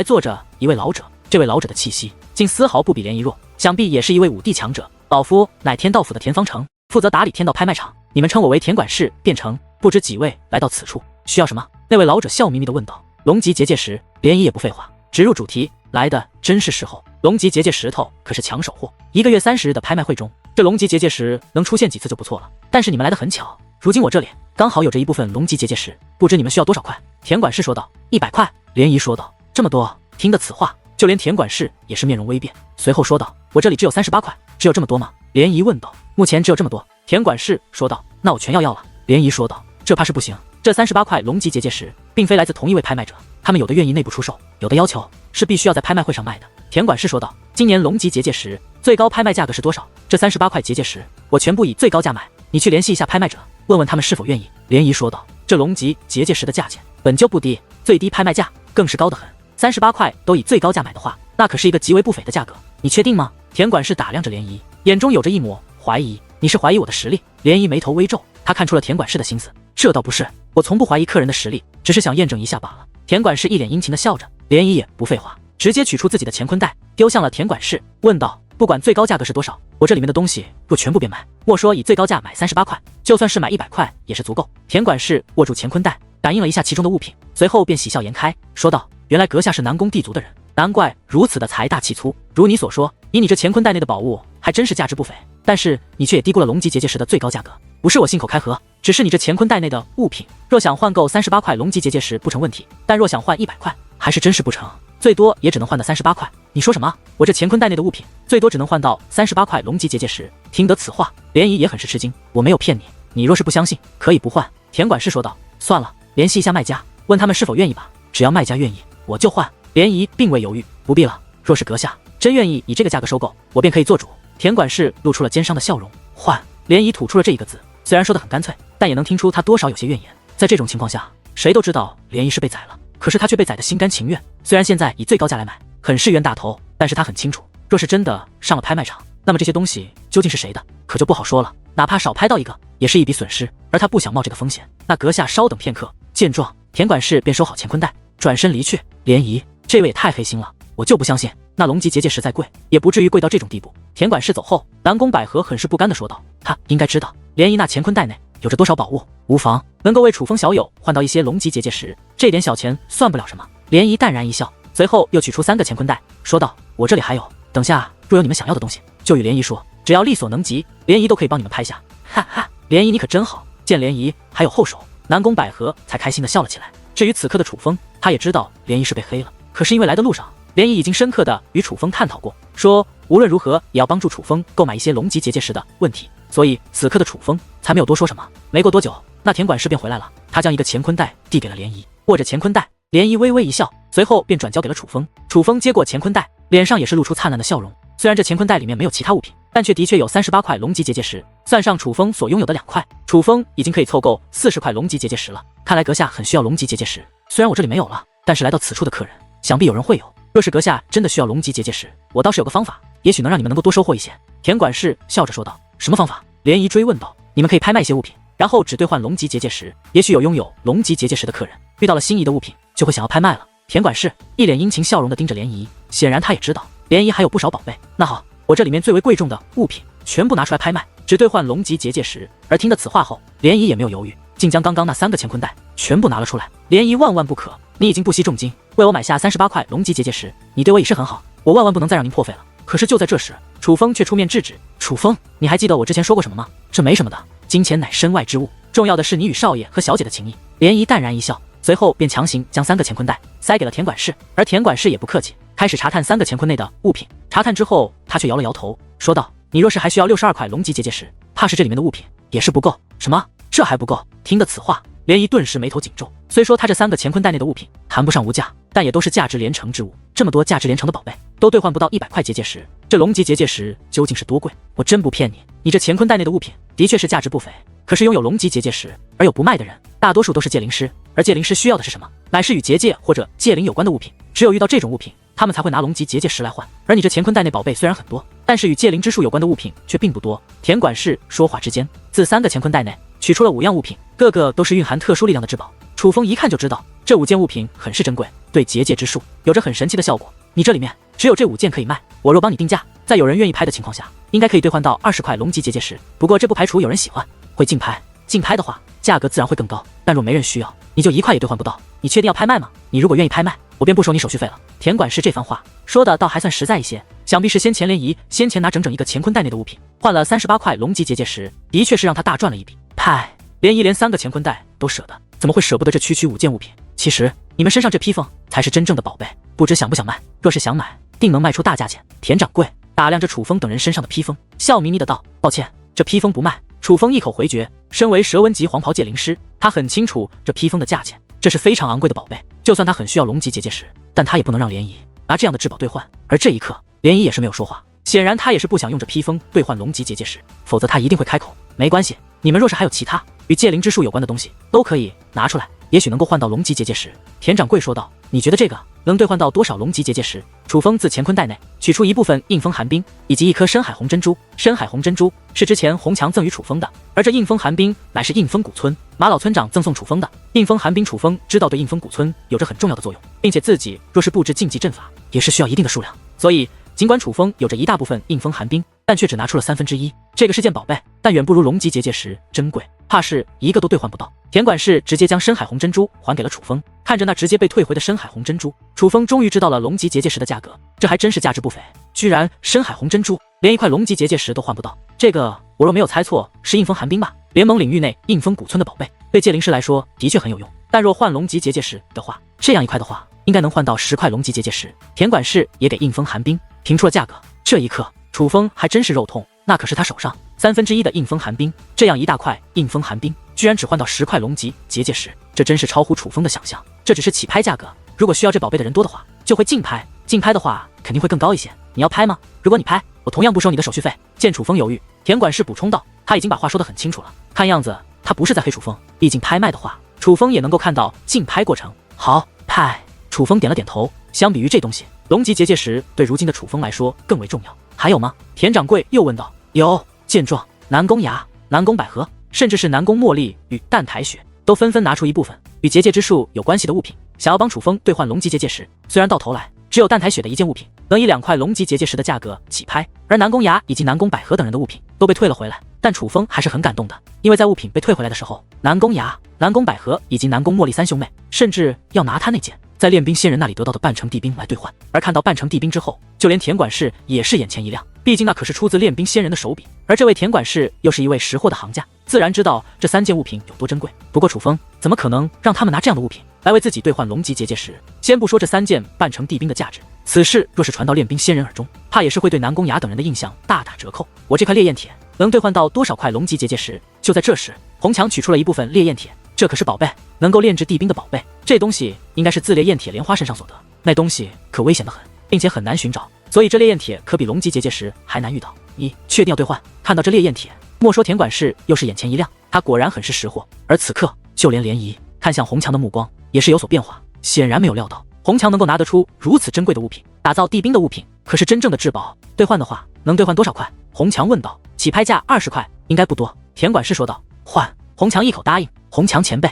坐着一位老者，这位老者的气息竟丝毫不比涟漪弱，想必也是一位武帝强者。老夫乃天道府的田方成，负责打理天道拍卖场，你们称我为田管事便成。不知几位来到此处需要什么？那位老者笑眯眯地问道。龙级结界石，涟漪也不废话，直入主题，来的真是时候。龙级结界石头可是抢手货，1个月30日的拍卖会中，这龙级结界石能出现几次就不错了。但是你们来得很巧，如今我这里刚好有着一部分龙级结界石，不知你们需要多少块？田管事说道。100块。涟漪说道。这么多？听得此话，就连田管事也是面容微变，随后说道。我这里只有38块，只有这么多吗？涟漪问道。目前只有这么多。田管事说道。那我全要了。涟漪说道。这怕是不行，这38块龙级结界石并非来自同一位拍卖者，他们有的愿意内部出售，有的要求是必须要在拍卖会上卖的。田管事说道。今年龙级结界石最高拍卖价格是多少？这38块结界石我全部以最高价买，你去联系一下拍卖者，问问他们是否愿意。涟漪说道。这龙级结界石的价钱本就不低，最低拍卖价更是高得很，38块都以最高价买的话，那可是一个极为不菲的价格，你确定吗？田管事打量着涟漪，眼中有着一抹怀疑。你是怀疑我的实力？涟漪眉头微皱，他看出了田管事的心思。这倒不是，我从不怀疑客人的实力，只是想验证一下罢了。田管事一脸殷勤地笑着。涟漪也不废话，直接取出自己的乾坤袋，丢向了田管事，问道。不管最高价格是多少，我这里面的东西若全部变卖，莫说以最高价买38块，就算是买100块也是足够。田管事握住乾坤袋，感应了一下其中的物品，随后便喜笑颜开，说道。原来阁下是南宫地族的人，难怪如此的财大气粗。如你所说，以你这乾坤袋内的宝物还真是价值不菲，但是你却也低估了龙级结界石的最高价格。不是我信口开河，只是你这乾坤袋内的物品，若想换购38块龙级结界石不成问题，但若想换100块，还是真是不成，最多也只能换到38块。你说什么？我这乾坤袋内的物品最多只能换到38块龙级结界石？听得此话，涟漪也很是吃惊。我没有骗你，你若是不相信，可以不换。田管事说道。算了，联系一下卖家，问他们是否愿意吧。只要卖家愿意，我就换。涟漪并未犹豫。不必了，若是阁下真愿意以这个价格收购，我便可以做主。田管事露出了奸商的笑容。换。涟漪吐出了这一个字，虽然说得很干脆，但也能听出他多少有些怨言。在这种情况下，谁都知道涟漪是被宰了，可是他却被宰得心甘情愿。虽然现在以最高价来买，很是冤大头，但是他很清楚，若是真的上了拍卖场，那么这些东西究竟是谁的，可就不好说了。哪怕少拍到一个，也是一笔损失，而他不想冒这个风险。那阁下稍等片刻。见状，田管事便收好乾坤袋，转身离去。涟漪，这位也太黑心了，我就不相信那龙级结界实在贵，也不至于贵到这种地步。田管事走后，南宫百合很是不甘地说道：“他应该知道涟漪那乾坤袋内有着多少宝物，无妨能够为楚风小友换到一些龙级结界石，这点小钱算不了什么。”涟漪淡然一笑，随后又取出3个乾坤袋，说道：“我这里还有，等下若有你们想要的东西，就与涟漪说，只要力所能及，涟漪都可以帮你们拍下。”哈哈，涟漪你可真好，见涟漪还有后手，南宫百合才开心地笑了起来。至于此刻的楚风，他也知道涟漪是被黑了，可是因为来的路上，涟漪已经深刻地与楚风探讨过，说无论如何也要帮助楚风购买一些龙级结界石的问题，所以此刻的楚风才没有多说什么。没过多久，那田管事便回来了，他将一个乾坤袋递给了涟漪，握着乾坤袋，涟漪微微一笑，随后便转交给了楚风。楚风接过乾坤袋，脸上也是露出灿烂的笑容。虽然这乾坤袋里面没有其他物品，但却的确有38块龙级结界石，算上楚风所拥有的2块，楚风已经可以凑够40块龙级结界石了。看来阁下很需要龙级结界石，虽然我这里没有了，但是来到此处的客人，想必有人会有。若是阁下真的需要龙级结界石，我倒是有个方法，也许能让你们能够多收获一些。田管事笑着说道。什么方法？涟漪追问道。你们可以拍卖一些物品，然后只兑换龙级结界石，也许有拥有龙级结界石的客人遇到了心仪的物品，就会想要拍卖了。田管事一脸殷勤笑容地盯着涟漪，显然他也知道涟漪还有不少宝贝。那好，我这里面最为贵重的物品全部拿出来拍卖，只兑换龙级结界石。而听得此话后，涟漪也没有犹豫，竟将刚刚那3个乾坤袋全部拿了出来。涟漪万万不可，你已经不惜重金为我买下38块龙级结界石，你对我已是很好，我万万不能再让您破费了。可是就在这时，楚风却出面制止。楚风，你还记得我之前说过什么吗？这没什么的，金钱乃身外之物，重要的是你与少爷和小姐的情谊。涟漪淡然一笑，随后便强行将3个乾坤袋塞给了田管事，而田管事也不客气，开始查探3个乾坤内的物品。查探之后，他却摇了摇头，说道：“你若是还需要62块龙级结界石，怕是这里面的物品也是不够。”什么？这还不够？听得此话，涟漪顿时眉头紧皱。虽说他这3个乾坤袋内的物品谈不上无价，但也都是价值连城之物。这么多价值连城的宝贝，都兑换不到100块结界石，这龙级结界石究竟是多贵？我真不骗你，你这乾坤袋内的物品的确是价值不菲。可是拥有龙级结界石而有不卖的人，大多数都是界灵师，而界灵师需要的是什么？乃是与结界或者界灵有关的物品。只有遇到这种物品，他们才会拿龙级结界石来换。而你这乾坤袋内宝贝虽然很多，但是与界灵之术有关的物品却并不多。田管事说话之间，自3个乾坤袋内取出了5样物品，个个都是蕴含特殊力量的至宝。楚风一看就知道这5件物品很是珍贵，对结界之术有着很神奇的效果。你这里面只有这5件可以卖，我若帮你定价，在有人愿意拍的情况下，应该可以兑换到20块龙级结界石。不过这不排除有人喜欢，会竞拍。竞拍的话，价格自然会更高，但若没人需要，你就1块也兑换不到。你确定要拍卖吗？你如果愿意拍卖，我便不收你手续费了。田管事这番话说的倒还算实在一些，想必是先前涟漪先前拿整整一个乾坤袋内的物品换了38块龙级结界石，的确是让他大赚了一笔。拍，涟漪连3个乾坤袋都舍得，怎么会舍不得这区5件物品？其实你们身上这披风才是真正的宝贝，不知想不想卖？若是想买，定能卖出大价钱。田掌柜打量着楚风等人身上的披风，笑眯眯的道：“抱歉，这披风不卖。”楚风一口回绝，身为蛇纹级黄袍界灵师，他很清楚这披风的价钱，这是非常昂贵的宝贝。就算他很需要龙级结界石，但他也不能让涟漪拿这样的至宝兑换。而这一刻，涟漪也是没有说话，显然他也是不想用这披风兑换龙级结界石，否则他一定会开口。没关系，你们若是还有其他与界灵之术有关的东西，都可以拿出来，也许能够换到龙级结界石。田掌柜说道：“你觉得这个能兑换到多少龙级结界石？”楚风自乾坤袋内取出一部分应风寒冰以及一颗深海红珍珠。深海红珍珠是之前红强赠予楚风的，而这应风寒冰乃是应风古村马老村长赠送楚风的。应风寒冰，楚风知道对应风古村有着很重要的作用，并且自己若是布置禁忌阵法，也是需要一定的数量，所以尽管楚风有着一大部分应风寒冰，但却只拿出了1/3。这个是件宝贝，但远不如龙级结界石珍贵，怕是一个都兑换不到。田管事直接将深海红珍珠还给了楚风，看着那直接被退回的深海红珍珠，楚风终于知道了龙级结界石的价格，这还真是价值不菲，居然深海红珍珠连1块龙级结界石都换不到。这个我若没有猜错，是应风寒冰吧？联盟领域内应风古村的宝贝，对界灵师来说的确很有用，但若换龙级结界石的话，这样1块的话，应该能换到10块龙级结界石。田管事也给应风寒冰评出了价格。这一刻，楚风还真是肉痛，那可是他手上1/3的应风寒冰，这样一大块应风寒冰，居然只换到10块龙级结界石，这真是超乎楚风的想象。这只是起拍价格，如果需要这宝贝的人多的话，就会竞拍，竞拍的话肯定会更高一些。你要拍吗？如果你拍，我同样不收你的手续费。见楚风犹豫，田管事补充道，他已经把话说得很清楚了，看样子他不是在黑楚风，毕竟拍卖的话，楚风也能够看到竞拍过程。好，拍。楚风点了点头，相比于这东西，龙级结界石对如今的楚风来说更为重要。还有吗？田掌柜又问道。有。见状，南宫崖、南宫百合，甚至是南宫茉莉与淡台雪都纷纷拿出一部分与结界之术有关系的物品，想要帮楚风兑换龙级结界石。虽然到头来只有淡台雪的一件物品能以2块龙级结界石的价格起拍，而南宫崖以及南宫百合等人的物品都被退了回来，但楚风还是很感动的，因为在物品被退回来的时候，南宫崖、南宫百合以及南宫茉莉3兄妹甚至要拿他那件在练兵仙人那里得到的半成地兵来兑换。而看到半成地兵之后，就连田管事也是眼前一亮，毕竟那可是出自练兵仙人的手笔，而这位田管事又是一位识货的行家，自然知道这3件物品有多珍贵。不过楚风怎么可能让他们拿这样的物品来为自己兑换龙级结界石？先不说这3件半成地兵的价值，此事若是传到练兵仙人耳中，怕也是会对南宫崖等人的印象大打折扣。我这块烈焰铁能兑换到多少块龙级结界石？就在这时，红强取出了一部分烈焰铁，这可是宝贝，能够炼制地兵的宝贝。这东西应该是自烈焰铁莲花身上所得，那东西可危险得很，并且很难寻找，所以这烈焰铁可比龙级结界石还难遇到。你确定要兑换？看到这烈焰铁，莫说田管事又是眼前一亮，他果然很是识货。而此刻，就连涟漪看向红强的目光也是有所变化，显然没有料到红强能够拿得出如此珍贵的物品，打造地兵的物品可是真正的至宝。兑换的话，能兑换多少块？红强问道。起拍价20块，应该不多。田管事说道。换。红强一口答应。红强前辈，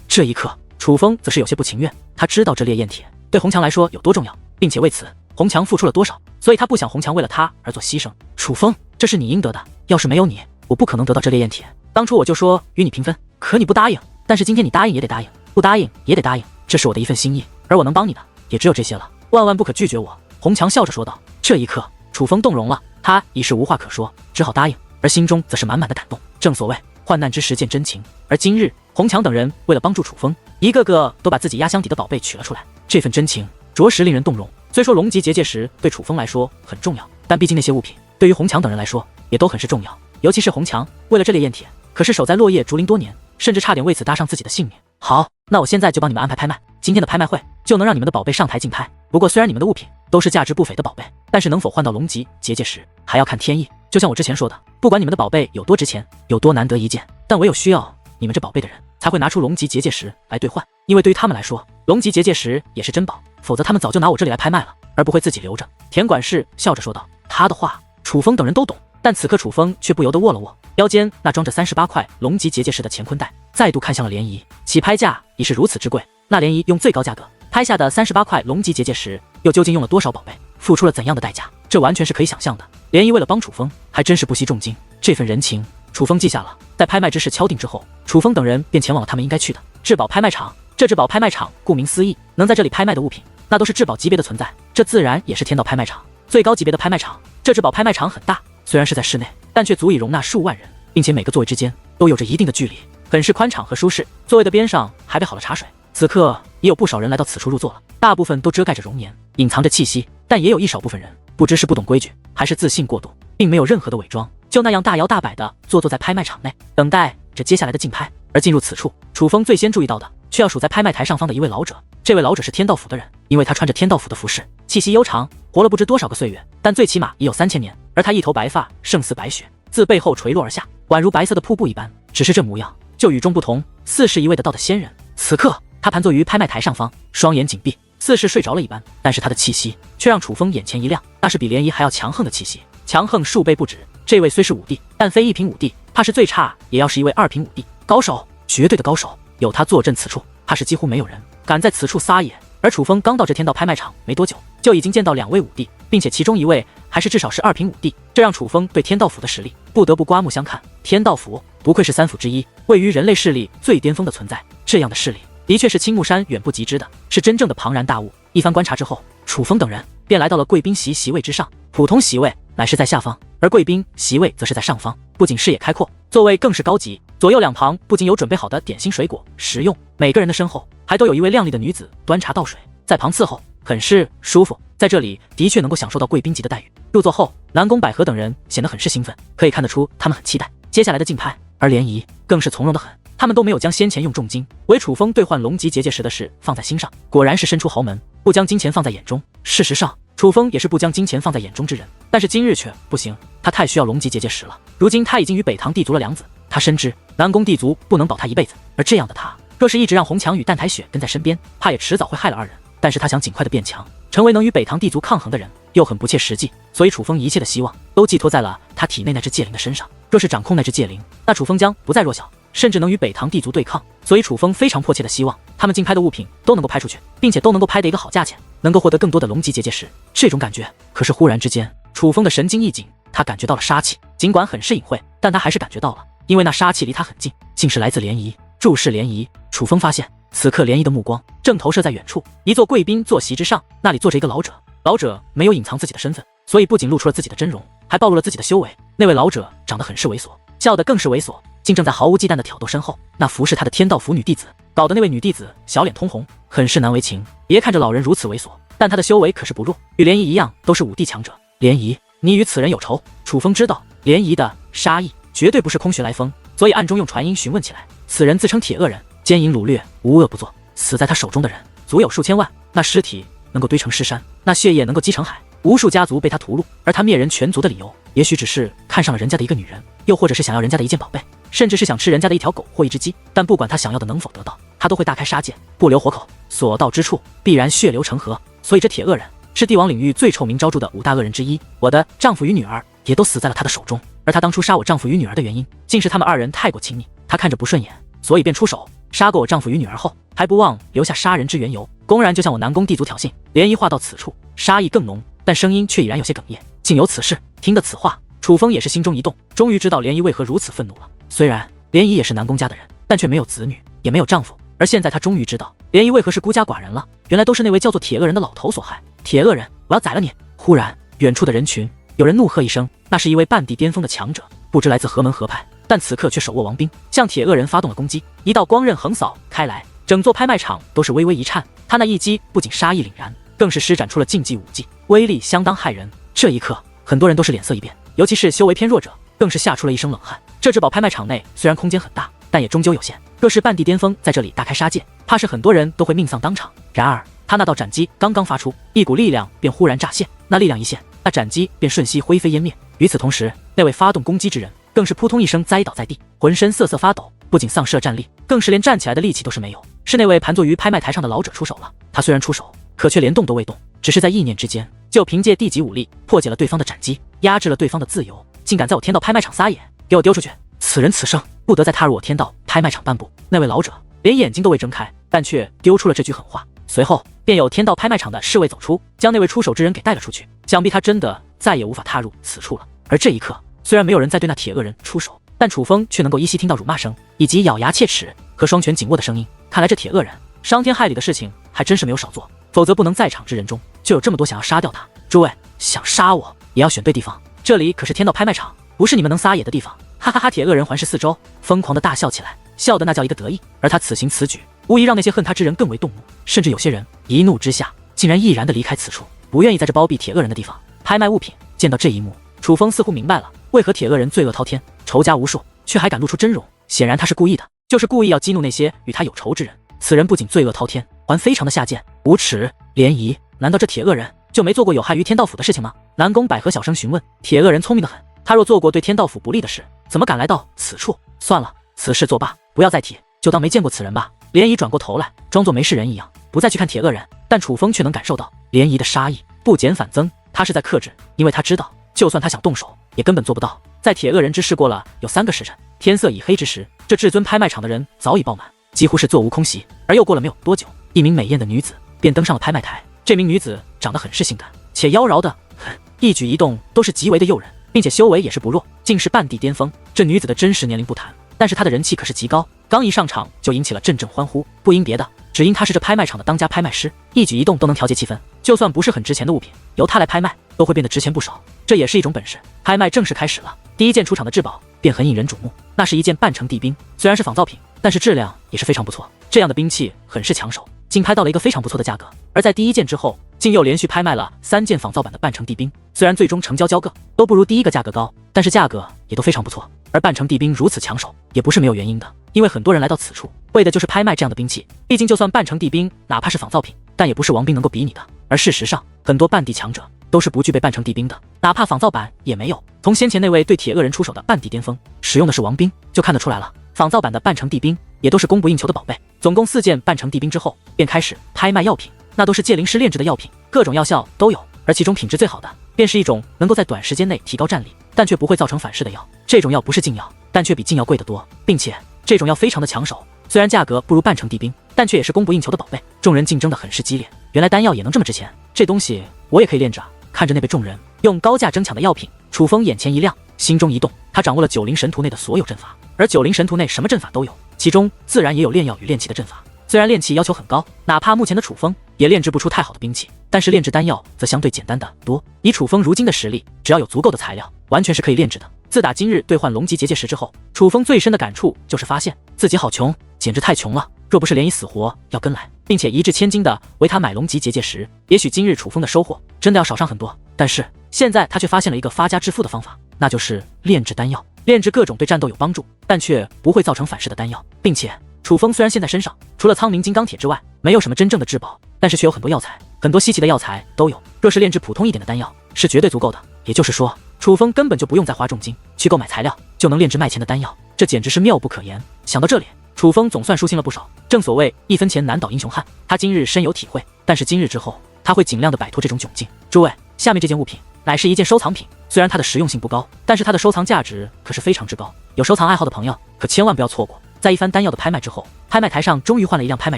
这一刻，楚风则是有些不情愿，他知道这烈焰铁对红强来说有多重要，并且为此红强付出了多少，所以他不想红强为了他而做牺牲。楚风，这是你应得的，要是没有你，我不可能得到这烈焰铁。当初我就说与你平分，可你不答应，但是今天你答应也得答应，不答应也得答应，这是我的一份心意，而我能帮你的也只有这些了，万万不可拒绝我。红强笑着说道。这一刻，楚风动容了，他已是无话可说，只好答应，而心中则是满满的感动。正所谓患难之时见真情，而今日红强等人为了帮助楚风，一个个都把自己压箱底的宝贝取了出来，这份真情着实令人动容。虽说龙级结界石对楚风来说很重要，但毕竟那些物品对于红强等人来说也都很是重要，尤其是红强为了这烈焰铁，可是守在落叶竹林多年，甚至差点为此搭上自己的性命。好，那我现在就帮你们安排拍卖，今天的拍卖会就能让你们的宝贝上台竞拍。不过虽然你们的物品都是价值不菲的宝贝，但是能否换到龙级结界石还要看天意。就像我之前说的，不管你们的宝贝有多值钱，有多难得一见，但唯有需要你们这宝贝的人才会拿出龙级结界石来兑换，因为对于他们来说，龙级结界石也是珍宝，否则他们早就拿我这里来拍卖了，而不会自己留着。田管事笑着说道。他的话楚风等人都懂，但此刻楚风却不由得握了握腰间那装着38块龙级结界石的乾坤袋，再度看向了涟漪。起拍价已是如此之贵，那涟漪用最高价格拍下的38块龙级结界石，又究竟用了多少宝贝，付出了怎样的代价？这完全是可以想象的。涟漪为了帮楚风，还真是不惜重金，这份人情楚风记下了。在拍卖之事敲定之后，楚风等人便前往了他们应该去的至宝拍卖场。这至宝拍卖场顾名思义，能在这里拍卖的物品那都是至宝级别的存在，这自然也是天道拍卖场最高级别的拍卖场。这至宝拍卖场很大，虽然是在室内，但却足以容纳数万人，并且每个座位之间都有着一定的距离，很是宽敞和舒适。座位的边上还备好了茶水，此刻也有不少人来到此处入座了，大部分都遮盖着容颜，隐藏着气息，但也有一少部分人不知是不懂规矩，还是自信过度，并没有任何的伪装，就那样大摇大摆地坐在拍卖场内，等待着接下来的竞拍。而进入此处，楚风最先注意到的却要数在拍卖台上方的一位老者。这位老者是天道府的人，因为他穿着天道府的服饰，气息悠长，活了不知多少个岁月，但最起码也有3000年。而他一头白发胜似白雪，自背后垂落而下，宛如白色的瀑布一般，只是这模样就与众不同，似是一位得道的仙人。此刻他盘坐于拍卖台上方，双眼紧闭，似是睡着了一般，但是他的气息却让楚风眼前一亮，那是比涟漪还要强横的气息，强横数倍不止。这位虽是武帝，但非一品武帝，怕是最差也要是一位2品武帝，高手，绝对的高手。有他坐镇此处，怕是几乎没有人敢在此处撒野。而楚风刚到这天道拍卖场没多久，就已经见到2位武帝，并且其中一位还是至少是2品武帝，这让楚风对天道府的实力不得不刮目相看。天道府不愧是3府之一，位于人类势力最巅峰的存在，这样的势力的确是青木山远不及之的，是真正的庞然大物。一番观察之后，楚风等人便来到了贵宾席位之上，普通席位乃是在下方，而贵宾席位则是在上方，不仅视野开阔，座位更是高级，左右两旁不仅有准备好的点心水果食用，每个人的身后还都有一位靓丽的女子端茶倒水，在旁伺候，很是舒服。在这里的确能够享受到贵宾级的待遇。入座后，南宫百合等人显得很是兴奋，可以看得出他们很期待接下来的竞拍，而涟漪更是从容得很，他们都没有将先前用重金为楚风兑换龙级结界石的事放在心上，果然是身出豪门，不将金钱放在眼中。事实上，楚风也是不将金钱放在眼中之人，但是今日却不行，他太需要龙级结界石了。如今他已经与北堂地族了两子，他深知南宫地族不能保他一辈子，而这样的他，若是一直让红强与淡台雪跟在身边，怕也迟早会害了二人。但是他想尽快的变强，成为能与北堂地族抗衡的人，又很不切实际，所以楚风一切的希望都寄托在了他体内那只戒灵的身上。若是掌控那只戒灵，那楚风将不再弱小，甚至能与北堂地族对抗。所以楚风非常迫切的希望他们竞拍的物品都能够拍出去，并且都能够拍得一个好价钱，能够获得更多的龙级结界石。这种感觉，可是忽然之间，楚风的神经一紧，他感觉到了杀气，尽管很是隐晦，但他还是感觉到了，因为那杀气离他很近，竟是来自涟漪。注视涟漪，楚风发现此刻涟漪的目光正投射在远处一座贵宾坐席之上，那里坐着一个老者。老者没有隐藏自己的身份，所以不仅露出了自己的真容，还暴露了自己的修为。那位老者长得很是猥琐，笑得更是猥琐，竟正在毫无忌惮地挑逗身后那服侍他的天道府女弟子，搞得那位女弟子小脸通红，很是难为情。别看着老人如此猥琐，但他的修为可是不弱，与涟漪一样都是5帝强者。涟漪，你与此人有仇？楚风知道涟漪的杀意绝对不是空穴来风，所以暗中用传音询问起来。此人自称铁恶人，奸淫掳掠，无恶不作，死在他手中的人足有数千万，那尸体能够堆成尸山，那血液能够积成海，无数家族被他屠戮。而他灭人全族的理由，也许只是看上了人家的一个女人，又或者是想要人家的一件宝贝，甚至是想吃人家的一条狗或一只鸡。但不管他想要的能否得到，他都会大开杀戒，不留活口，所到之处必然血流成河。所以这铁恶人是帝王领域最臭名昭著的5大恶人之一，我的丈夫与女儿也都死在了他的手中。而他当初杀我丈夫与女儿的原因，竟是他们2人太过亲密，他看着不顺眼，所以便出手杀过我丈夫与女儿后，还不忘留下杀人之缘由，公然就向我南宫地族挑衅。涟漪话到此处，杀意更浓，但声音却已然有些哽咽。竟有此事！听得此话，楚风也是心中一动，终于知道涟漪为何如此愤怒了。虽然涟漪也是南宫家的人，但却没有子女，也没有丈夫，而现在他终于知道涟漪为何是孤家寡人了，原来都是那位叫做铁恶人的老头所害。铁恶人，我要宰了你！忽然，远处的人群有人怒喝一声，那是一位半地巅峰的强者，不知来自何门何派，但此刻却手握王兵，向铁恶人发动了攻击。一道光刃横扫开来，整座拍卖场都是微微一颤。他那一击不仅杀意凛然，更是施展出了禁忌武技，威力相当骇人。这一刻，很多人都是脸色一变，尤其是修为偏弱者，更是吓出了一身冷汗。这至宝拍卖场内虽然空间很大，但也终究有限，若是半地巅峰在这里大开杀戒，怕是很多人都会命丧当场。然而他那道斩击刚刚发出，一股力量便忽然乍现，那力量一现，那斩击便瞬息灰飞烟灭。与此同时，那位发动攻击之人更是扑通一声栽倒在地，浑身瑟瑟发抖，不仅丧失了战力，更是连站起来的力气都是没有。是那位盘坐于拍卖台上的老者出手了。他虽然出手，可却连动都未动，只是在意念之间，就凭借地级武力破解了对方的斩击，压制了对方的自由。竟敢在我天道拍卖场撒野，给我丢出去！此人此生不得再踏入我天道拍卖场半步。那位老者连眼睛都未睁开，但却丢出了这句狠话。随后便有天道拍卖场的侍卫走出，将那位出手之人给带了出去。想必他真的再也无法踏入此处了。而这一刻，虽然没有人再对那铁恶人出手，但楚风却能够依稀听到辱骂声，以及咬牙切齿和双拳紧握的声音。看来这铁恶人伤天害理的事情还真是没有少做，否则不能在场之人中就有这么多想要杀掉他。诸位想杀我，也要选对地方，这里可是天道拍卖场，不是你们能撒野的地方！哈哈哈！铁恶人环视四周，疯狂的大笑起来，笑得那叫一个得意。而他此行此举，无疑让那些恨他之人更为动怒，甚至有些人一怒之下，竟然毅然的离开此处，不愿意在这包庇铁恶人的地方拍卖物品。见到这一幕，楚风似乎明白了为何铁恶人罪恶滔天，仇家无数，却还敢露出真容。显然他是故意的，就是故意要激怒那些与他有仇之人。此人不仅罪恶滔天，还非常的下贱无耻。涟漪，难道这铁恶人就没做过有害于天道府的事情吗？南宫百合小声询问。铁恶人聪明的很，他若做过对天道府不利的事，怎么敢来到此处？算了，此事作罢，不要再提，就当没见过此人吧。涟漪转过头来，装作没事人一样，不再去看铁恶人。但楚风却能感受到涟漪的杀意不减反增，他是在克制，因为他知道，就算他想动手，也根本做不到。在铁恶人之事过了有3个时辰，天色已黑之时，这至尊拍卖场的人早已爆满，几乎是座无空席。而又过了没有多久，一名美艳的女子便登上了拍卖台。这名女子长得很是性感，且妖娆的很，一举一动都是极为的诱人，并且修为也是不弱，竟是半地巅峰。这女子的真实年龄不谈，但是她的人气可是极高，刚一上场就引起了阵阵欢呼，不因别的，只因她是这拍卖场的当家拍卖师，一举一动都能调节气氛，就算不是很值钱的物品，由她来拍卖都会变得值钱不少，这也是一种本事。拍卖正式开始了，第一件出场的至宝便很引人瞩目，那是一件半成地兵，虽然是仿造品，但是质量也是非常不错，这样的兵器很是抢手，竟拍到了一个非常不错的价格。而在第一件之后，竟又连续拍卖了3件仿造版的半成地兵，虽然最终成交交个都不如第一个价格高，但是价格也都非常不错。而半成地兵如此抢手，也不是没有原因的，因为很多人来到此处为的就是拍卖这样的兵器，毕竟就算半成地兵哪怕是仿造品，但也不是王兵能够比拟的。而事实上，很多半地强者都是不具备半成地兵的，哪怕仿造版也没有。从先前那位对铁恶人出手的半地巅峰，使用的是王兵，就看得出来了。仿造版的半成地兵也都是供不应求的宝贝。总共4件半成地兵之后，便开始拍卖药品，那都是界灵师炼制的药品，各种药效都有。而其中品质最好的，便是一种能够在短时间内提高战力，但却不会造成反噬的药。这种药不是禁药，但却比禁药贵得多，并且这种药非常的抢手。虽然价格不如半成地兵，但却也是供不应求的宝贝，众人竞争的很是激烈。原来丹药也能这么值钱，这东西我也可以炼制啊！看着那被众人用高价争抢的药品，楚风眼前一亮，心中一动。他掌握了90神图内的所有阵法，而90神图内什么阵法都有，其中自然也有炼药与炼器的阵法。虽然炼器要求很高，哪怕目前的楚风也炼制不出太好的兵器，但是炼制丹药则相对简单的多。以楚风如今的实力，只要有足够的材料，完全是可以炼制的。自打今日兑换龙级结界石之后，楚风最深的感触就是发现自己好穷，简直太穷了。若不是连以死活要跟来，并且一掷千金的为他买龙级结界石，也许今日楚风的收获真的要少上很多。但是现在他却发现了一个发家致富的方法，那就是炼制丹药，炼制各种对战斗有帮助，但却不会造成反噬的丹药。并且楚风虽然现在身上除了苍冥金刚铁之外，没有什么真正的至宝，但是却有很多药材，很多稀奇的药材都有。若是炼制普通一点的丹药，是绝对足够的。也就是说，楚风根本就不用再花重金去购买材料，就能炼制卖钱的丹药，这简直是妙不可言。想到这里，楚风总算舒心了不少。正所谓一分钱难倒英雄汉，他今日深有体会。但是今日之后，他会尽量的摆脱这种窘境。诸位，下面这件物品乃是一件收藏品，虽然它的实用性不高，但是它的收藏价值可是非常之高。有收藏爱好的朋友可千万不要错过。在一番丹药的拍卖之后，拍卖台上终于换了一辆拍卖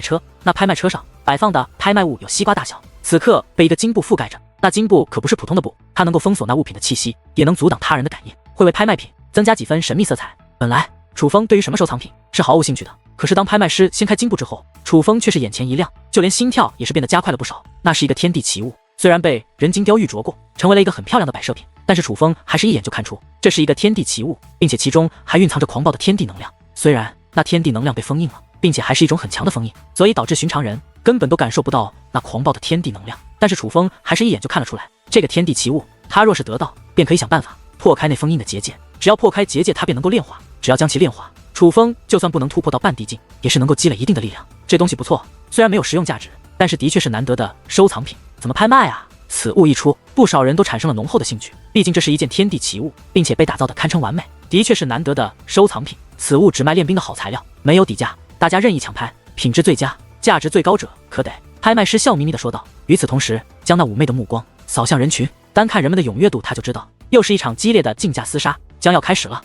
车。那拍卖车上摆放的拍卖物有西瓜大小，此刻被一个金布覆盖着。那金布可不是普通的布，它能够封锁那物品的气息，也能阻挡他人的感应，会为拍卖品增加几分神秘色彩。本来楚风对于什么收藏品是毫无兴趣的，可是当拍卖师掀开金布之后，楚风却是眼前一亮，就连心跳也是变得加快了不少。那是一个天地奇物，虽然被人金雕玉琢过，成为了一个很漂亮的摆设品，但是楚风还是一眼就看出这是一个天地奇物，并且其中还蕴藏着狂暴的天地能量。虽然那天地能量被封印了，并且还是一种很强的封印，所以导致寻常人根本都感受不到那狂暴的天地能量。但是楚风还是一眼就看了出来，这个天地奇物，他若是得到，便可以想办法破开那封印的结界。只要破开结界，他便能够炼化。只要将其炼化，楚风就算不能突破到半地境，也是能够积累一定的力量。这东西不错，虽然没有实用价值，但是的确是难得的收藏品。怎么拍卖啊？此物一出，不少人都产生了浓厚的兴趣。毕竟这是一件天地奇物，并且被打造的堪称完美，的确是难得的收藏品。此物只卖练兵的好材料，没有底价，大家任意抢拍，品质最佳、价值最高者可得。拍卖师笑眯眯地说道。与此同时，将那妩媚的目光扫向人群，单看人们的踊跃度，他就知道又是一场激烈的竞价厮杀将要开始了。